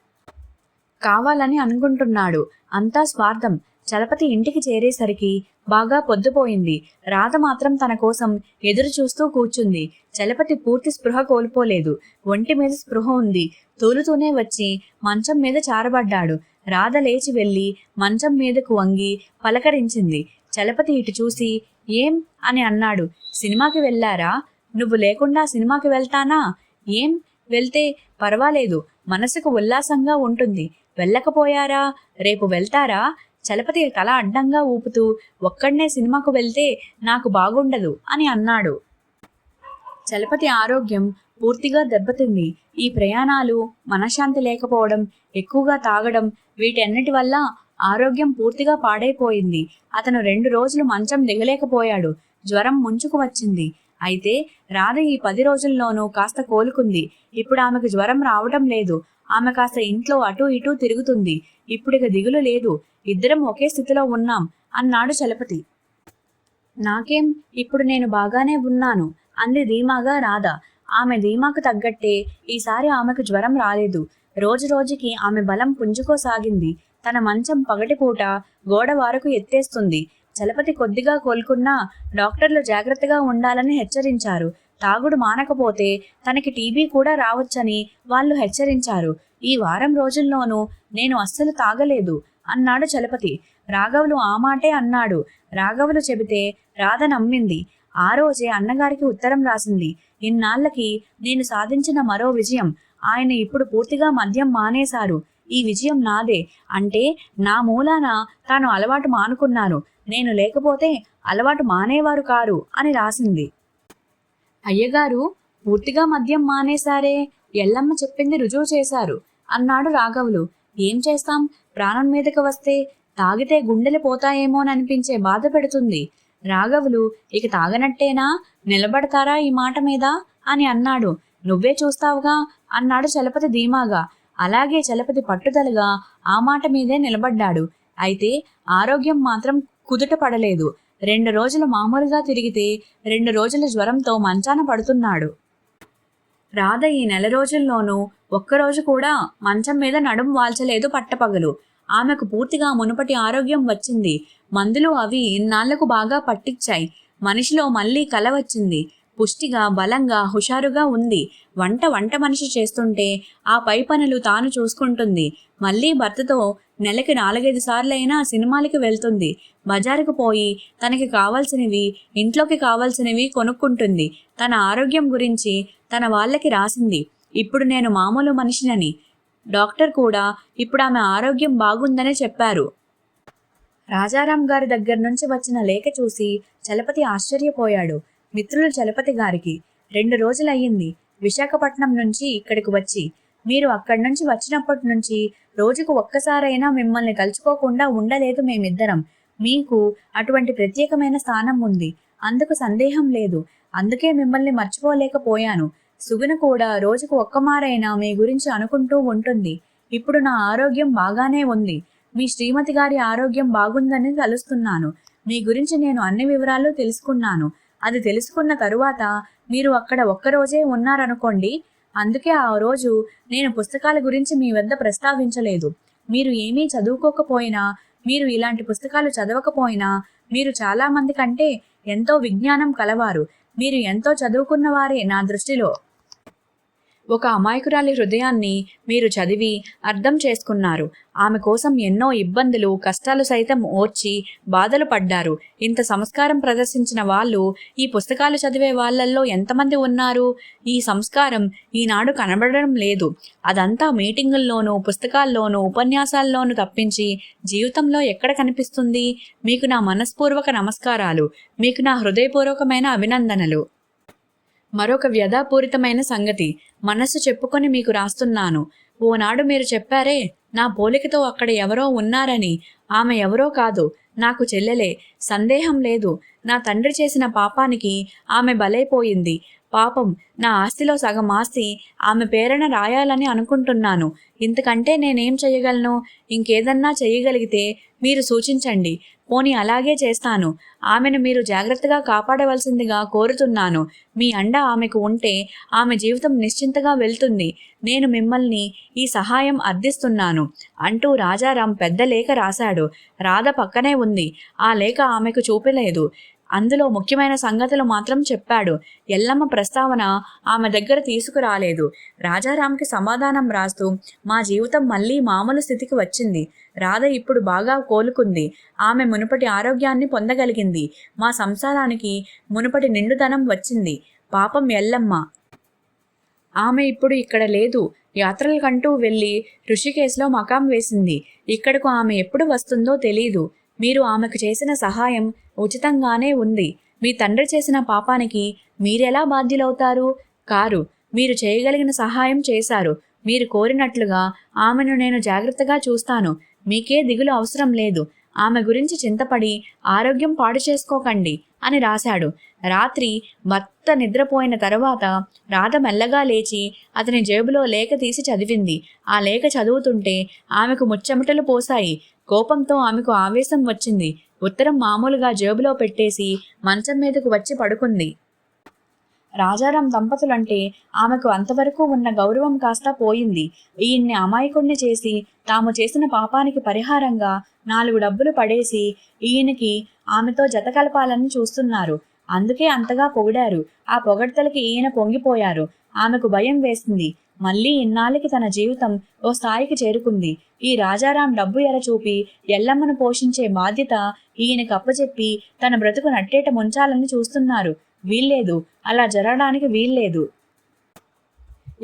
కావాలని అనుకుంటున్నాడు. అంతా స్వార్థం. చలపతి ఇంటికి చేరేసరికి బాగా పొద్దుపోయింది. రాధ మాత్రం తన కోసం ఎదురు చూస్తూ కూర్చుంది. చలపతి పూర్తి స్పృహ కోల్పోలేదు. ఒంటి మీద స్పృహ ఉంది. తూలుతూనే వచ్చి మంచం మీద చారబడ్డాడు. రాధ లేచి వెళ్ళి మంచం మీదకు వంగి పలకరించింది. చలపతి ఇటు చూసి ఏం అని అన్నాడు. సినిమాకి వెళ్ళారా? నువ్వు లేకుండా సినిమాకి వెళ్తానా? ఏం, వెళ్తే పర్వాలేదు, మనసుకు ఉల్లాసంగా ఉంటుంది. వెళ్ళకపోయారా? రేపు వెళ్తారా? చలపతి తల అడ్డంగా ఊపుతూ ఒక్కడనే సినిమాకు వెళ్తే నాకు బాగుండదు అని అన్నాడు. చలపతి ఆరోగ్యం పూర్తిగా దెబ్బతింది. ఈ ప్రయాణాలు, మనశ్శాంతి లేకపోవడం, ఎక్కువగా తాగడం, వీటన్నిటి వల్ల ఆరోగ్యం పూర్తిగా పాడైపోయింది. అతను 2 రోజులు మంచం దిగలేకపోయాడు. జ్వరం ముంచుకు వచ్చింది. అయితే రాధ ఈ 10 రోజుల్లోనూ కాస్త కోలుకుంది. ఇప్పుడు ఆమెకు జ్వరం రావటం లేదు. ఆమె కాస్త ఇంట్లో అటూ ఇటూ తిరుగుతుంది. ఇప్పుడిక దిగులు లేదు. ఇద్దరం ఒకే స్థితిలో ఉన్నాం అన్నాడు చలపతి. నాకేం, ఇప్పుడు నేను బాగానే ఉన్నాను అంది ధీమాగా రాధ. ఆమె ధీమాకు తగ్గట్టే ఈసారి ఆమెకు జ్వరం రాలేదు. రోజు రోజుకి ఆమె బలం పుంజుకోసాగింది. తన మంచం పగటిపూట గోడ వారకు ఎత్తేస్తుంది. చలపతి కొద్దిగా కోలుకున్నా డాక్టర్లు జాగ్రత్తగా ఉండాలని హెచ్చరించారు. తాగుడు మానకపోతే తనకి టీబీ కూడా రావచ్చని వాళ్ళు హెచ్చరించారు. ఈ వారం రోజుల్లోనూ నేను అస్సలు తాగలేదు అన్నాడు చలపతి. రాఘవులు ఆ మాటే అన్నాడు. రాఘవులు చెబితే రాధ నమ్మింది. ఆ రోజే అన్నగారికి ఉత్తరం రాసింది. ఇన్నాళ్లకి నేను సాధించిన మరో విజయం. ఆయన ఇప్పుడు పూర్తిగా మద్యం మానేశారు. ఈ విజయం నాదే. అంటే నా మూలాన తాను అలవాటు మానుకున్నాను. నేను లేకపోతే అలవాటు మానేవారు కారు అని రాసింది. అయ్యగారు పూర్తిగా మద్యం మానేశారే, ఎల్లమ్మ చెప్పింది రుజువు చేశారు అన్నాడు రాఘవులు. ఏం చేస్తాం, ప్రాణం మీదకి వస్తే తాగితే గుండెలు పోతాయేమోననిపించే బాధ పెడుతుంది. రాఘవులు ఇక తాగనట్టేనా, నిలబడతారా ఈ మాట మీద అని అన్నాడు. నువ్వే చూస్తావుగా అన్నాడు చలపతి ధీమాగా. అలాగే చలపతి పట్టుదలగా ఆ మాట మీదే నిలబడ్డాడు. అయితే ఆరోగ్యం మాత్రం కుదుట పడలేదు. 2 రోజులు మామూలుగా తిరిగితే 2 రోజుల జ్వరంతో మంచాన పడుతున్నాడు. రాధ ఈ 4 రోజుల్లోనూ ఒక్కరోజు కూడా మంచం మీద నడుం వాల్చలేదు పట్టపగలు. ఆమెకు పూర్తిగా మునుపటి ఆరోగ్యం వచ్చింది. మందులు అవి ఇన్నాళ్లకు బాగా పట్టించాయి. మనిషిలో మళ్ళీ కల వచ్చింది. పుష్టిగా, బలంగా, హుషారుగా ఉంది. వంట మనిషి చేస్తుంటే ఆ పై పనులు తాను చూసుకుంటుంది. మళ్ళీ భర్తతో నెలకి 4-5 సార్లైనా సినిమాలకి వెళ్తుంది. బజారుకు పోయి తనకి కావాల్సినవి, ఇంట్లోకి కావాల్సినవి కొనుక్కుంటుంది. తన ఆరోగ్యం గురించి తన వాళ్ళకి రాసింది. ఇప్పుడు నేను మామూలు మనిషినని. డాక్టర్ కూడా ఇప్పుడు ఆమె ఆరోగ్యం బాగుందనే చెప్పారు. రాజారాం గారి దగ్గర నుంచి వచ్చిన లేఖ చూసి చలపతి ఆశ్చర్యపోయాడు. మిత్రులు చలపతి గారికి 2 రోజులయ్యింది విశాఖపట్నం నుంచి ఇక్కడికి వచ్చి. మీరు అక్కడి నుంచి వచ్చినప్పటి నుంచి రోజుకు ఒక్కసారైనా మిమ్మల్ని తలుచుకోకుండా ఉండలేదు మేమిద్దరం. మీకు అటువంటి ప్రత్యేకమైన స్థానం ఉంది, అందుకు సందేహం లేదు. అందుకే మిమ్మల్ని మర్చిపోలేకపోయాను. సుగుణ కూడా రోజుకు ఒక్కమారైనా మీ గురించి అనుకుంటూ ఉంటుంది. ఇప్పుడు నా ఆరోగ్యం బాగానే ఉంది. మీ శ్రీమతి గారి ఆరోగ్యం బాగుందని తలుస్తున్నాను. మీ గురించి నేను అన్ని వివరాలు తెలుసుకున్నాను. అది తెలుసుకున్న తరువాత మీరు అక్కడ ఒక్కరోజే ఉన్నారనుకోండి. అందుకే ఆ రోజు నేను పుస్తకాల గురించి మీ వద్ద ప్రస్తావించలేదు. మీరు ఏమీ చదువుకోకపోయినా, మీరు ఇలాంటి పుస్తకాలు చదవకపోయినా, మీరు చాలా మంది కంటే ఎంతో విజ్ఞానం కలవారు. మీరు ఎంతో చదువుకున్నవారే నా దృష్టిలో. ఒక అమాయకురాలి హృదయాన్ని మీరు చదివి అర్థం చేసుకున్నారు. ఆమె కోసం ఎన్నో ఇబ్బందులు, కష్టాలు సైతం ఓర్చి బాధలు పడ్డారు. ఇంత సంస్కారం ప్రదర్శించిన వాళ్ళు ఈ పుస్తకాలు చదివే వాళ్ళల్లో ఎంతమంది ఉన్నారు? ఈ సంస్కారం ఈనాడు కనబడడం లేదు. అదంతా మీటింగుల్లోనూ, పుస్తకాల్లోనూ, ఉపన్యాసాల్లోనూ తప్పించి జీవితంలో ఎక్కడ కనిపిస్తుంది? మీకు నా మనస్పూర్వక నమస్కారాలు. మీకు నా హృదయపూర్వకమైన అభినందనలు. మరొక వ్యధాపూరితమైన సంగతి మనస్సు చెప్పుకొని మీకు రాస్తున్నాను. ఓనాడు మీరు చెప్పారే, నా పోలికతో అక్కడ ఎవరో ఉన్నారని. ఆమె ఎవరో కాదు, నాకు చెల్లెలే. సందేహం లేదు. నా తండ్రి చేసిన పాపానికి ఆమె బలైపోయింది. పాపం, నా ఆస్తిలో సగం ఆస్తి ఆమె పేరున రాయాలని అనుకుంటున్నాను. ఇంతకంటే నేనేం చెయ్యగలను? ఇంకేదన్నా చెయ్యగలిగితే మీరు సూచించండి. పోనీ అలాగే చేస్తాను. ఆమెను మీరు జాగ్రత్తగా కాపాడవలసిందిగా కోరుతున్నాను. మీ అండ ఆమెకు ఉంటే ఆమె జీవితం నిశ్చింతగా వెళ్తుంది. నేను మిమ్మల్ని ఈ సహాయం అర్థిస్తున్నాను అంటూ రాజారాం పెద్ద లేఖ రాశాడు. రాధ పక్కనే ఉంది. ఆ లేఖ ఆమెకు చూపలేదు. అందులో ముఖ్యమైన సంగతులు మాత్రం చెప్పాడు. ఎల్లమ్మ ప్రస్తావన ఆమె దగ్గర తీసుకురాలేదు. రాజారాంకి సమాధానం రాస్తూ, మా జీవితం మళ్ళీ మామూలు స్థితికి వచ్చింది. రాధ ఇప్పుడు బాగా కోలుకుంది. ఆమె మునుపటి ఆరోగ్యాన్ని పొందగలిగింది. మా సంసారానికి మునుపటి నిండుదనం వచ్చింది. పాపం ఎల్లమ్మ, ఆమె ఇప్పుడు ఇక్కడ లేదు. యాత్రలకంటూ వెళ్ళి ఋషికేశ్లో మకాం వేసింది. ఇక్కడకు ఆమె ఎప్పుడు వస్తుందో తెలీదు. మీరు ఆమెకు చేసిన సహాయం ఉచితంగానే ఉంది. మీ తండ్రి చేసిన పాపానికి మీరెలా బాధ్యులవుతారు? కారు. మీరు చేయగలిగిన సహాయం చేశారు. మీరు కోరినట్లుగా ఆమెను నేను జాగ్రత్తగా చూస్తాను. మీకే దిగులు అవసరం లేదు. ఆమె గురించి చింతపడి ఆరోగ్యం పాడు చేసుకోకండి అని రాశాడు. రాత్రి భర్త నిద్రపోయిన తరువాత రాధ మెల్లగా లేచి అతని జేబులో లేఖ తీసి చదివింది. ఆ లేఖ చదువుతుంటే ఆమెకు ముచ్చెమటలు పోసాయి. కోపంతో ఆమెకు ఆవేశం వచ్చింది. ఉత్తరం మామూలుగా జేబులో పెట్టేసి మంచం మీదకు వచ్చి పడుకుంది. రాజారాం దంపతులంటే ఆమెకు అంతవరకు ఉన్న గౌరవం కాస్త పోయింది. ఈయన్ని అమాయకుణ్ణి చేసి తాము చేసిన పాపానికి పరిహారంగా 4 డబ్బులు పడేసి ఈయనకి ఆమెతో జత కలపాలని చూస్తున్నారు. అందుకే అంతగా పొగిడారు. ఆ పొగడ్తలకి ఈయన పొంగిపోయారు. ఆమెకు భయం వేసింది. మళ్ళీ ఇన్నాళ్ళకి తన జీవితం ఓ స్థాయికి చేరుకుంది. ఈ రాజారాం డబ్బు ఎరచూపి ఎల్లమ్మను పోషించే బాధ్యత ఈయనకి అప్పచెప్పి తన బ్రతుకు నట్టేట ముంచాలని చూస్తున్నారు. వీల్లేదు, అలా జరగడానికి వీల్లేదు.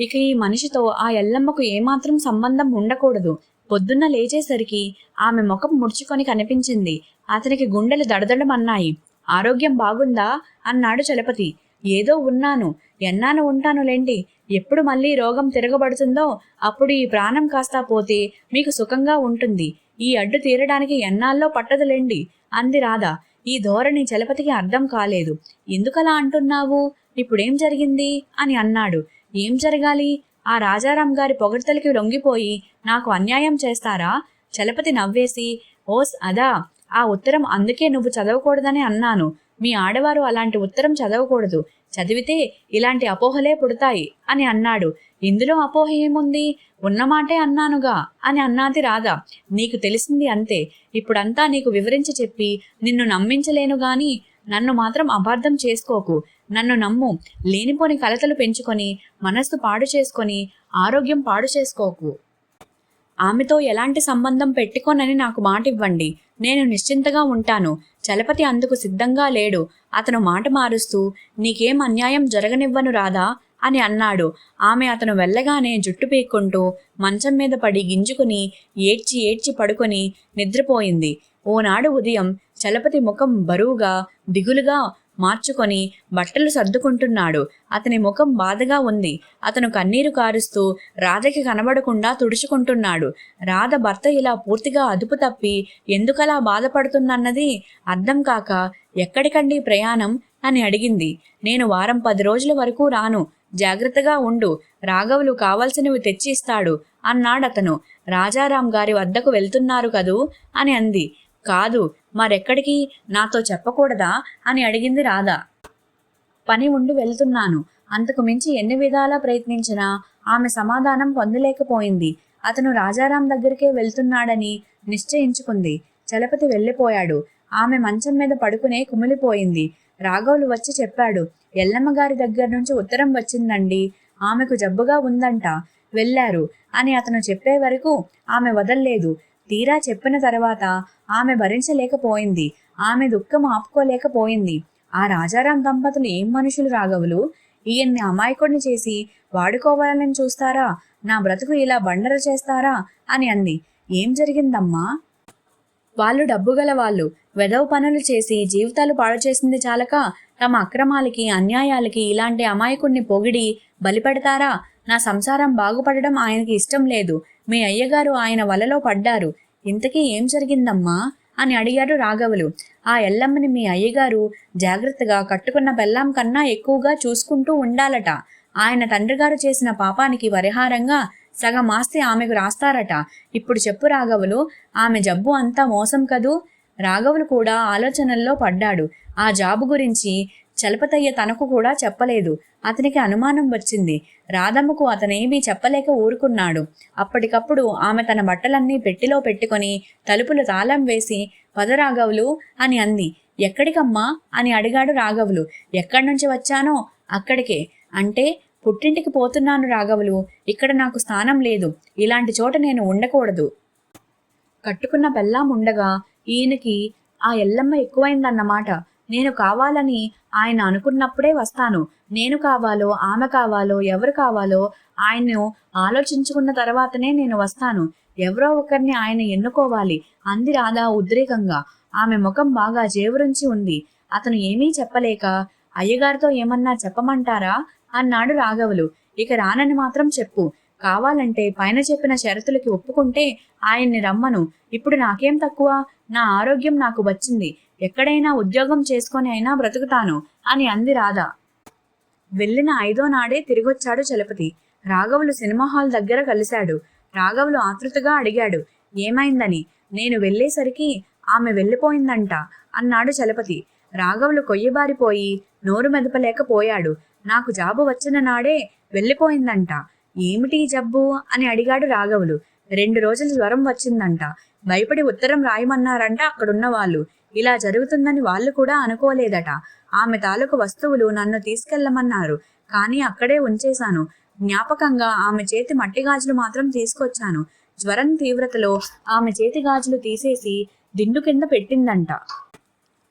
ఇక ఈ మనిషితో ఆ ఎల్లమ్మకు ఏమాత్రం సంబంధం ఉండకూడదు. పొద్దున్న లేచేసరికి ఆమె ముఖం ముడుచుకొని కనిపించింది. అతనికి గుండెలు దడదడమన్నాయి. ఆరోగ్యం బాగుందా అన్నాడు చలపతి. ఏదో ఉన్నాను, ఎన్నాను ఉంటానులేండి. ఎప్పుడు మళ్ళీ రోగం తిరగబడుతుందో అప్పుడు ఈ ప్రాణం కాస్తా పోతే మీకు సుఖంగా ఉంటుంది. ఈ అడ్డు తీరడానికి ఎన్నాళ్ళలో పట్టదులేండి అంది రాధ. ఈ ధోరణి చలపతికి అర్థం కాలేదు. ఎందుకలా అంటున్నావు? ఇప్పుడేం జరిగింది అని అన్నాడు. ఏం జరగాలి? ఆ రాజారాం గారి పొగడ్తలకి లొంగిపోయి నాకు అన్యాయం చేస్తారా? చలపతి నవ్వేసి, ఓస్ అదా, ఆ ఉత్తరం అందుకే నువ్వు చదవకూడదని అన్నాను. మీ ఆడవారు అలాంటి ఉత్తరం చదవకూడదు. చదివితే ఇలాంటి అపోహలే పుడతాయి అని అన్నాడు. ఇందులో అపోహ ఏముంది? ఉన్నమాటే అన్నానుగా అని అన్నాది రాధ. నీకు తెలిసింది అంతే. ఇప్పుడంతా నీకు వివరించి చెప్పి నిన్ను నమ్మించలేను గాని నన్ను మాత్రం అపార్థం చేసుకోకు. నన్ను నమ్ము. లేనిపోని కలతలు పెంచుకొని మనస్సు పాడు చేసుకొని ఆరోగ్యం పాడు చేసుకోకు. ఆమెతో ఎలాంటి సంబంధం పెట్టుకోనని నాకు మాట ఇవ్వండి. నేను నిశ్చింతగా ఉంటాను. చలపతి అందుకు సిద్ధంగా లేడు. అతను మాట మారుస్తూ, నీకేం అన్యాయం జరగనివ్వను రాదా అని అన్నాడు. ఆమె అతను వెళ్ళగానే జుట్టు పీక్కుంటూ మంచం మీద పడి గింజుకుని ఏడ్చి ఏడ్చి పడుకొని నిద్రపోయింది. ఓనాడు ఉదయం చలపతి ముఖం బరువుగా దిగులుగా మార్చుకొని బట్టలు సర్దుకుంటున్నాడు. అతని ముఖం బాధగా ఉంది. అతను కన్నీరు కారుస్తూ రాధకి కనబడకుండా తుడుచుకుంటున్నాడు. రాధ భర్త ఇలా పూర్తిగా అదుపు తప్పి ఎందుకలా బాధపడుతున్నన్నది అర్థం కాక, ఎక్కడికండి ప్రయాణం అని అడిగింది. నేను వారం 10 రోజుల వరకు రాను. జాగ్రత్తగా ఉండు. రాఘవులు కావలసినవి తెచ్చి ఇస్తాడు అన్నాడతను. రాజారాం గారి వద్దకు వెళ్తున్నారు కదూ అని అంది. కాదు, మరెక్కడికి? నాతో చెప్పకూడదా అని అడిగింది రాధ. పని ఉండి వెళ్తున్నాను. అంతకు మించి ఎన్ని విధాలా ప్రయత్నించినా ఆమె సమాధానం పొందలేకపోయింది. అతను రాజారాం దగ్గరికే వెళ్తున్నాడని నిశ్చయించుకుంది. చలపతి వెళ్ళిపోయాడు. ఆమె మంచం మీద పడుకునే కుమిలిపోయింది. రాఘవులు వచ్చి చెప్పాడు. ఎల్లమ్మగారి దగ్గర నుంచి ఉత్తరం వచ్చిందండి. ఆమెకు జబ్బుగా ఉందంట. వెళ్ళారు అని అతను చెప్పే వరకు ఆమె వదల్లేదు. తీరా చెప్పిన తర్వాత ఆమె భరించలేకపోయింది. ఆమె దుఃఖం ఆపుకోలేకపోయింది. ఆ రాజారాం దంపతులు ఏం మనుషులు రాఘవులు! ఈయన్ని అమాయకుడిని చేసి వాడుకోవాలని చూస్తారా? నా బ్రతుకు ఇలా బండర చేస్తారా అని అంది. ఏం జరిగిందమ్మా? వాళ్ళు డబ్బుగల వాళ్ళు. వెధవ పనులు చేసి జీవితాలు పాడు చేసింది చాలక తమ అక్రమాలకి అన్యాయాలకి ఇలాంటి అమాయకుడిని పొగిడి బలిపెడతారా? నా సంసారం బాగుపడడం ఆయనకి ఇష్టం లేదు. మీ అయ్యగారు ఆయన వలలో పడ్డారు. ఇంతకీ ఏం జరిగిందమ్మా అని అడిగాడు రాఘవులు. ఆ ఎల్లమ్మని మీ అయ్యగారు జాగ్రత్తగా కట్టుకున్న పెళ్ళాం కన్నా ఎక్కువగా చూసుకుంటూ ఉండాలట. ఆయన తండ్రిగారు చేసిన పాపానికి పరిహారంగా సగం ఆస్తి ఆమెకు రాస్తారట. ఇప్పుడు చెప్పు రాఘవులు, ఆమె జబ్బు అంతా మోసం కదూ? రాఘవులు కూడా ఆలోచనల్లో పడ్డాడు. ఆ జాబు గురించి చలపతయ్య తనకు కూడా చెప్పలేదు. అతనికి అనుమానం వచ్చింది. రాధమ్మకు అతనేమీ చెప్పలేక ఊరుకున్నాడు. అప్పటికప్పుడు ఆమె తన బట్టలన్నీ పెట్టిలో పెట్టుకొని తలుపులు తాళం వేసి, పద రాఘవులు అని అంది. ఎక్కడికమ్మా అని అడిగాడు రాఘవులు. ఎక్కడి నుంచి వచ్చానో అక్కడికే. అంటే పుట్టింటికి పోతున్నాను రాఘవులు. ఇక్కడ నాకు స్థానం లేదు. ఇలాంటి చోట నేను ఉండకూడదు. కట్టుకున్న పెళ్ళాం ఉండగా ఈయనకి ఆ ఎల్లమ్మ ఎక్కువైందన్నమాట. నేను కావాలని ఆయన అనుకున్నప్పుడే వస్తాను. నేను కావాలో ఆమె కావాలో ఎవరు కావాలో ఆయన్ను ఆలోచించుకున్న తర్వాతనే నేను వస్తాను. ఎవరో ఒకరిని ఆయన ఎన్నుకోవాలి అంది రాధ ఉద్రేకంగా. ఆమె ముఖం బాగా జేవురించి ఉంది. అతను ఏమీ చెప్పలేక, అయ్యగారితో ఏమన్నా చెప్పమంటారా అన్నాడు రాఘవులు. ఇక రానని మాత్రం చెప్పు. కావాలంటే పైన చెప్పిన షరతులకి ఒప్పుకుంటే ఆయన్ని రమ్మను. ఇప్పుడు నాకేం తక్కువ? నా ఆరోగ్యం నాకు వచ్చింది. ఎక్కడైనా ఉద్యోగం చేసుకొని అయినా బ్రతుకుతాను అని అంది రాధ. వెళ్ళిన 5వ నాడే తిరిగొచ్చాడు చలపతి. రాఘవులు సినిమా హాల్ దగ్గర కలిశాడు. రాఘవులు ఆతృతగా అడిగాడు, ఏమైందని. నేను వెళ్ళేసరికి ఆమె వెళ్ళిపోయిందంట అన్నాడు చలపతి. రాఘవులు కొయ్యబారిపోయి నోరు మెదపలేకపోయాడు. నాకు జాబు వచ్చిన నాడే వెళ్ళిపోయిందంట. ఏమిటి జబ్బు అని అడిగాడు రాఘవులు. 2 రోజులు జ్వరం వచ్చిందంట. భయపడి ఉత్తరం రాయమన్నారంట అక్కడున్న వాళ్ళు. ఇలా జరుగుతుందని వాళ్ళు కూడా అనుకోలేదట. ఆమె తాలూకు వస్తువులు నన్ను తీసుకెళ్లమన్నారు, కానీ అక్కడే ఉంచేశాను. జ్ఞాపకంగా ఆమె చేతి మట్టి గాజులు మాత్రం తీసుకొచ్చాను. జ్వరం తీవ్రతలో ఆమె చేతి గాజులు తీసేసి దిండు కింద పెట్టిందంట.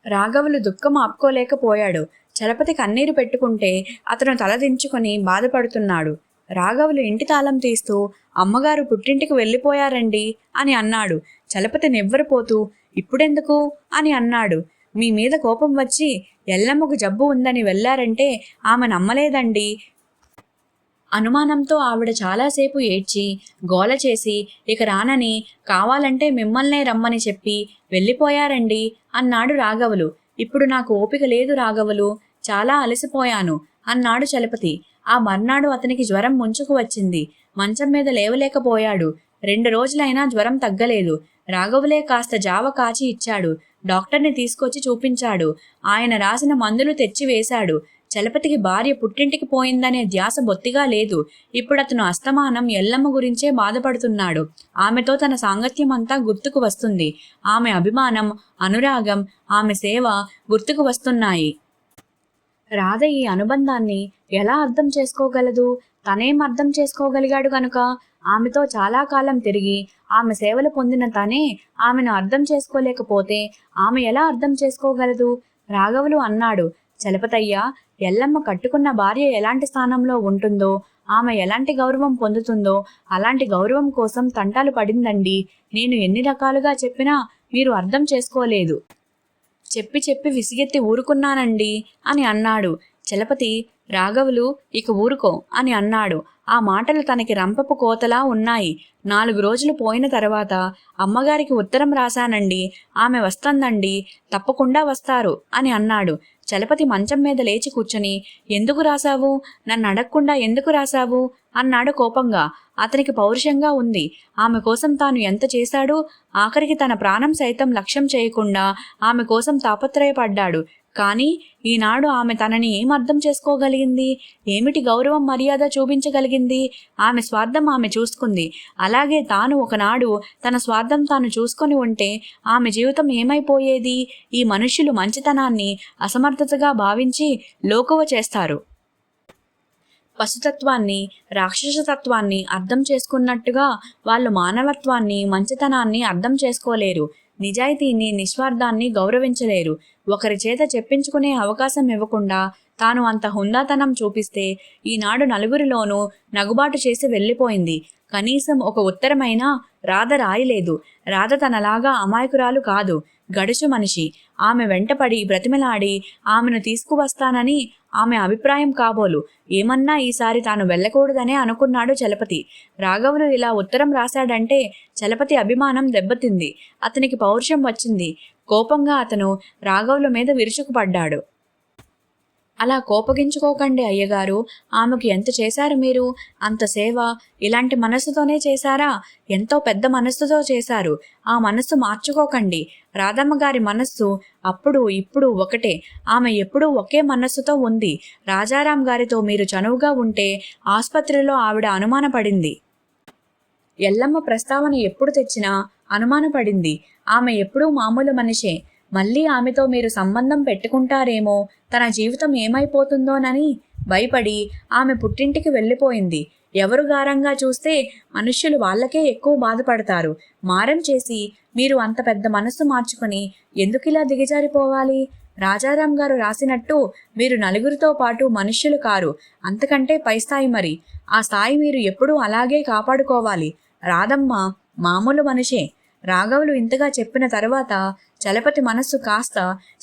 రాఘవులు దుఃఖం ఆపుకోలేకపోయాడు. చలపతి కన్నీరు పెట్టుకుంటే అతను తలదించుకొని బాధపడుతున్నాడు. రాఘవులు ఇంటి తాళం తీస్తూ, అమ్మగారు పుట్టింటికి వెళ్ళిపోయారండి అని అన్నాడు. చలపతి నివ్వెరపోతూ, ఇప్పుడెందుకు అని అన్నాడు. మీ మీద కోపం వచ్చి ఎల్లమ్మకు జబ్బు ఉందని వెళ్ళారంటే ఆమె నమ్మలేదండి. అనుమానంతో ఆవిడ చాలాసేపు ఏడ్చి గోల చేసి ఇక రానని, కావాలంటే మిమ్మల్నే రమ్మని చెప్పి వెళ్ళిపోయారండి అన్నాడు రాఘవులు. ఇప్పుడు నాకు ఓపిక లేదు రాఘవులు, చాలా అలసిపోయాను అన్నాడు చలపతి. ఆ మర్నాడు అతనికి జ్వరం ముంచుకు వచ్చింది. మంచం మీద లేవలేకపోయాడు. 2 రోజులైనా జ్వరం తగ్గలేదు. రాఘవులే కాస్త జావ కాచి ఇచ్చాడు. డాక్టర్ని తీసుకొచ్చి చూపించాడు. ఆయన రాసిన మందులు తెచ్చి వేశాడు. చలపతికి భార్య పుట్టింటికి పోయిందనే ధ్యాస బొత్తిగా లేదు. ఇప్పుడు అతను అస్తమానం ఎల్లమ్మ గురించే బాధపడుతున్నాడు. ఆమెతో తన సాంగత్యం అంతా గుర్తుకు వస్తుంది. ఆమె అభిమానం, అనురాగం, ఆమె సేవ గుర్తుకు వస్తున్నాయి. రాధ ఈ అనుబంధాన్ని ఎలా అర్థం చేసుకోగలదు? తనేం అర్థం చేసుకోగలిగాడు గనుక? ఆమెతో చాలా కాలం తిరిగి ఆమె సేవలు పొందిన తనే ఆమెను అర్థం చేసుకోలేకపోతే ఆమె ఎలా అర్థం చేసుకోగలదు? రాఘవులు అన్నాడు, చలపతయ్య, ఎల్లమ్మ కట్టుకున్న భార్య ఎలాంటి స్థానంలో ఉంటుందో, ఆమె ఎలాంటి గౌరవం పొందుతుందో అలాంటి గౌరవం కోసం తంటాలు పడిందండి. నేను ఎన్ని రకాలుగా చెప్పినా మీరు అర్థం చేసుకోలేదు. చెప్పి చెప్పి విసిగెత్తి ఊరుకున్నానండి అని అన్నాడు. చలపతి, రాఘవులు ఇక ఊరుకో అని అన్నాడు. ఆ మాటలు తనకి రంపపు కోతలా ఉన్నాయి. 4 రోజులు పోయిన తర్వాత అమ్మగారికి ఉత్తరం రాశానండి, ఆమె వస్తుందండి, తప్పకుండా వస్తారు అని అన్నాడు. చలపతి మంచం మీద లేచి కూర్చొని, ఎందుకు రాశావు? నన్ను అడగకుండా ఎందుకు రాశావు అన్నాడు కోపంగా. అతనికి పౌరుషంగా ఉంది. ఆమె కోసం తాను ఎంత చేశాడు. ఆఖరికి తన ప్రాణం సైతం లక్ష్యం చేయకుండా ఆమె కోసం తాపత్రయపడ్డాడు. కానీ ఈనాడు ఆమె తనని ఏం అర్థం చేసుకోగలిగింది? ఏమిటి గౌరవం, మర్యాద చూపించగలిగింది? ఆమె స్వార్థం ఆమె చూసుకుంది. అలాగే తాను ఒకనాడు తన స్వార్థం తాను చూసుకొని ఉంటే ఆమె జీవితం ఏమైపోయేది? ఈ మనుష్యులు మంచితనాన్ని అసమర్థతగా భావించి లోకువ చేస్తారు. పశుతత్వాన్ని, రాక్షసతత్వాన్ని అర్థం చేసుకున్నట్టుగా వాళ్ళు మానవత్వాన్ని, మంచితనాన్ని అర్థం చేసుకోలేరు. నిజాయితీని, నిస్వార్థాన్ని గౌరవించలేరు. ఒకరి చేత చెప్పించుకునే అవకాశం ఇవ్వకుండా తాను అంత హుందాతనం చూపిస్తే ఈనాడు నలుగురిలోనూ నగుబాటు చేసి వెళ్ళిపోయింది. కనీసం ఒక ఉత్తరమైనా రాధ రాయలేదు. రాధ తనలాగా అమాయకురాలు కాదు, గడుచు మనిషి. ఆమె వెంటపడి బ్రతిమలాడి ఆమెను తీసుకువస్తానని ఆమె అభిప్రాయం కాబోలు. ఏమన్నా ఈసారి తాను వెళ్ళకూడదనే అనుకున్నాడు చలపతి. రాఘవులు ఇలా ఉత్తరం రాశాడంటే చలపతి అభిమానం దెబ్బతింది. అతనికి పౌరుషం వచ్చింది. కోపంగా అతను రాఘవుల మీద విరుచుకుపడ్డాడు. అలా కోపగించుకోకండి అయ్యగారు, ఆమెకు ఎంత చేశారు మీరు? అంత సేవ ఇలాంటి మనస్సుతోనే చేశారా? ఎంతో పెద్ద మనస్సుతో చేశారు. ఆ మనస్సు మార్చుకోకండి. రాధమ్మ గారి మనస్సు అప్పుడు ఇప్పుడు ఒకటే. ఆమె ఎప్పుడూ ఒకే మనస్సుతో ఉంది. రాజారాం గారితో మీరు చనువుగా ఉంటే ఆసుపత్రిలో ఆవిడ అనుమానపడింది. ఎల్లమ్మ ప్రస్తావన ఎప్పుడు తెచ్చినా అనుమానపడింది. ఆమె ఎప్పుడూ మామూలు మనిషే. మళ్ళీ ఆమెతో మీరు సంబంధం పెట్టుకుంటారేమో, తన జీవితం ఏమైపోతుందోనని భయపడి ఆమె పుట్టింటికి వెళ్ళిపోయింది. ఎవరు గారంగా చూస్తే మనుష్యులు వాళ్ళకే ఎక్కువ బాధపడతారు. మారం చేసి మీరు అంత పెద్ద మనస్సు మార్చుకొని ఎందుకిలా దిగజారిపోవాలి? రాజారాం గారు రాసినట్టు మీరు నలుగురితో పాటు మనుష్యులు కారు, అంతకంటే పై స్థాయి మరి. ఆ స్థాయి మీరు ఎప్పుడూ అలాగే కాపాడుకోవాలి. రాధమ్మ మామూలు మనిషే. రాఘవులు ఇంతగా చెప్పిన తర్వాత చలపతి మనస్సు కాస్త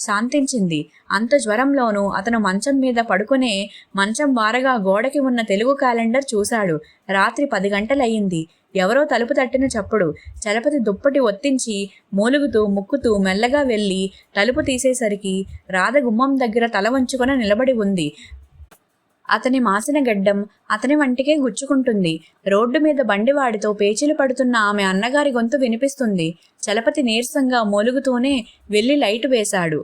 శాంతించింది. అంత జ్వరంలోనూ అతను మంచం మీద పడుకునే మంచం వారగా గోడకి ఉన్న తెలుగు క్యాలెండర్ చూశాడు. రాత్రి 10 గంటలయ్యింది. ఎవరో తలుపు తట్టిన చప్పుడు. చలపతి దుప్పటి ఒత్తించి మూలుగుతూ ముక్కుతూ మెల్లగా వెళ్ళి తలుపు తీసేసరికి రాధ గుమ్మం దగ్గర తల వంచుకొని నిలబడి ఉంది. అతని మాసిన గడ్డం అతని వంటికే గుచ్చుకుంటుంది. రోడ్డు మీద బండివాడితో పేచీలు పడుతున్న ఆమె అన్నగారి గొంతు వినిపిస్తుంది. చలపతి నీరసంగా మూలుగుతూనే వెళ్ళి లైటు వేశాడు.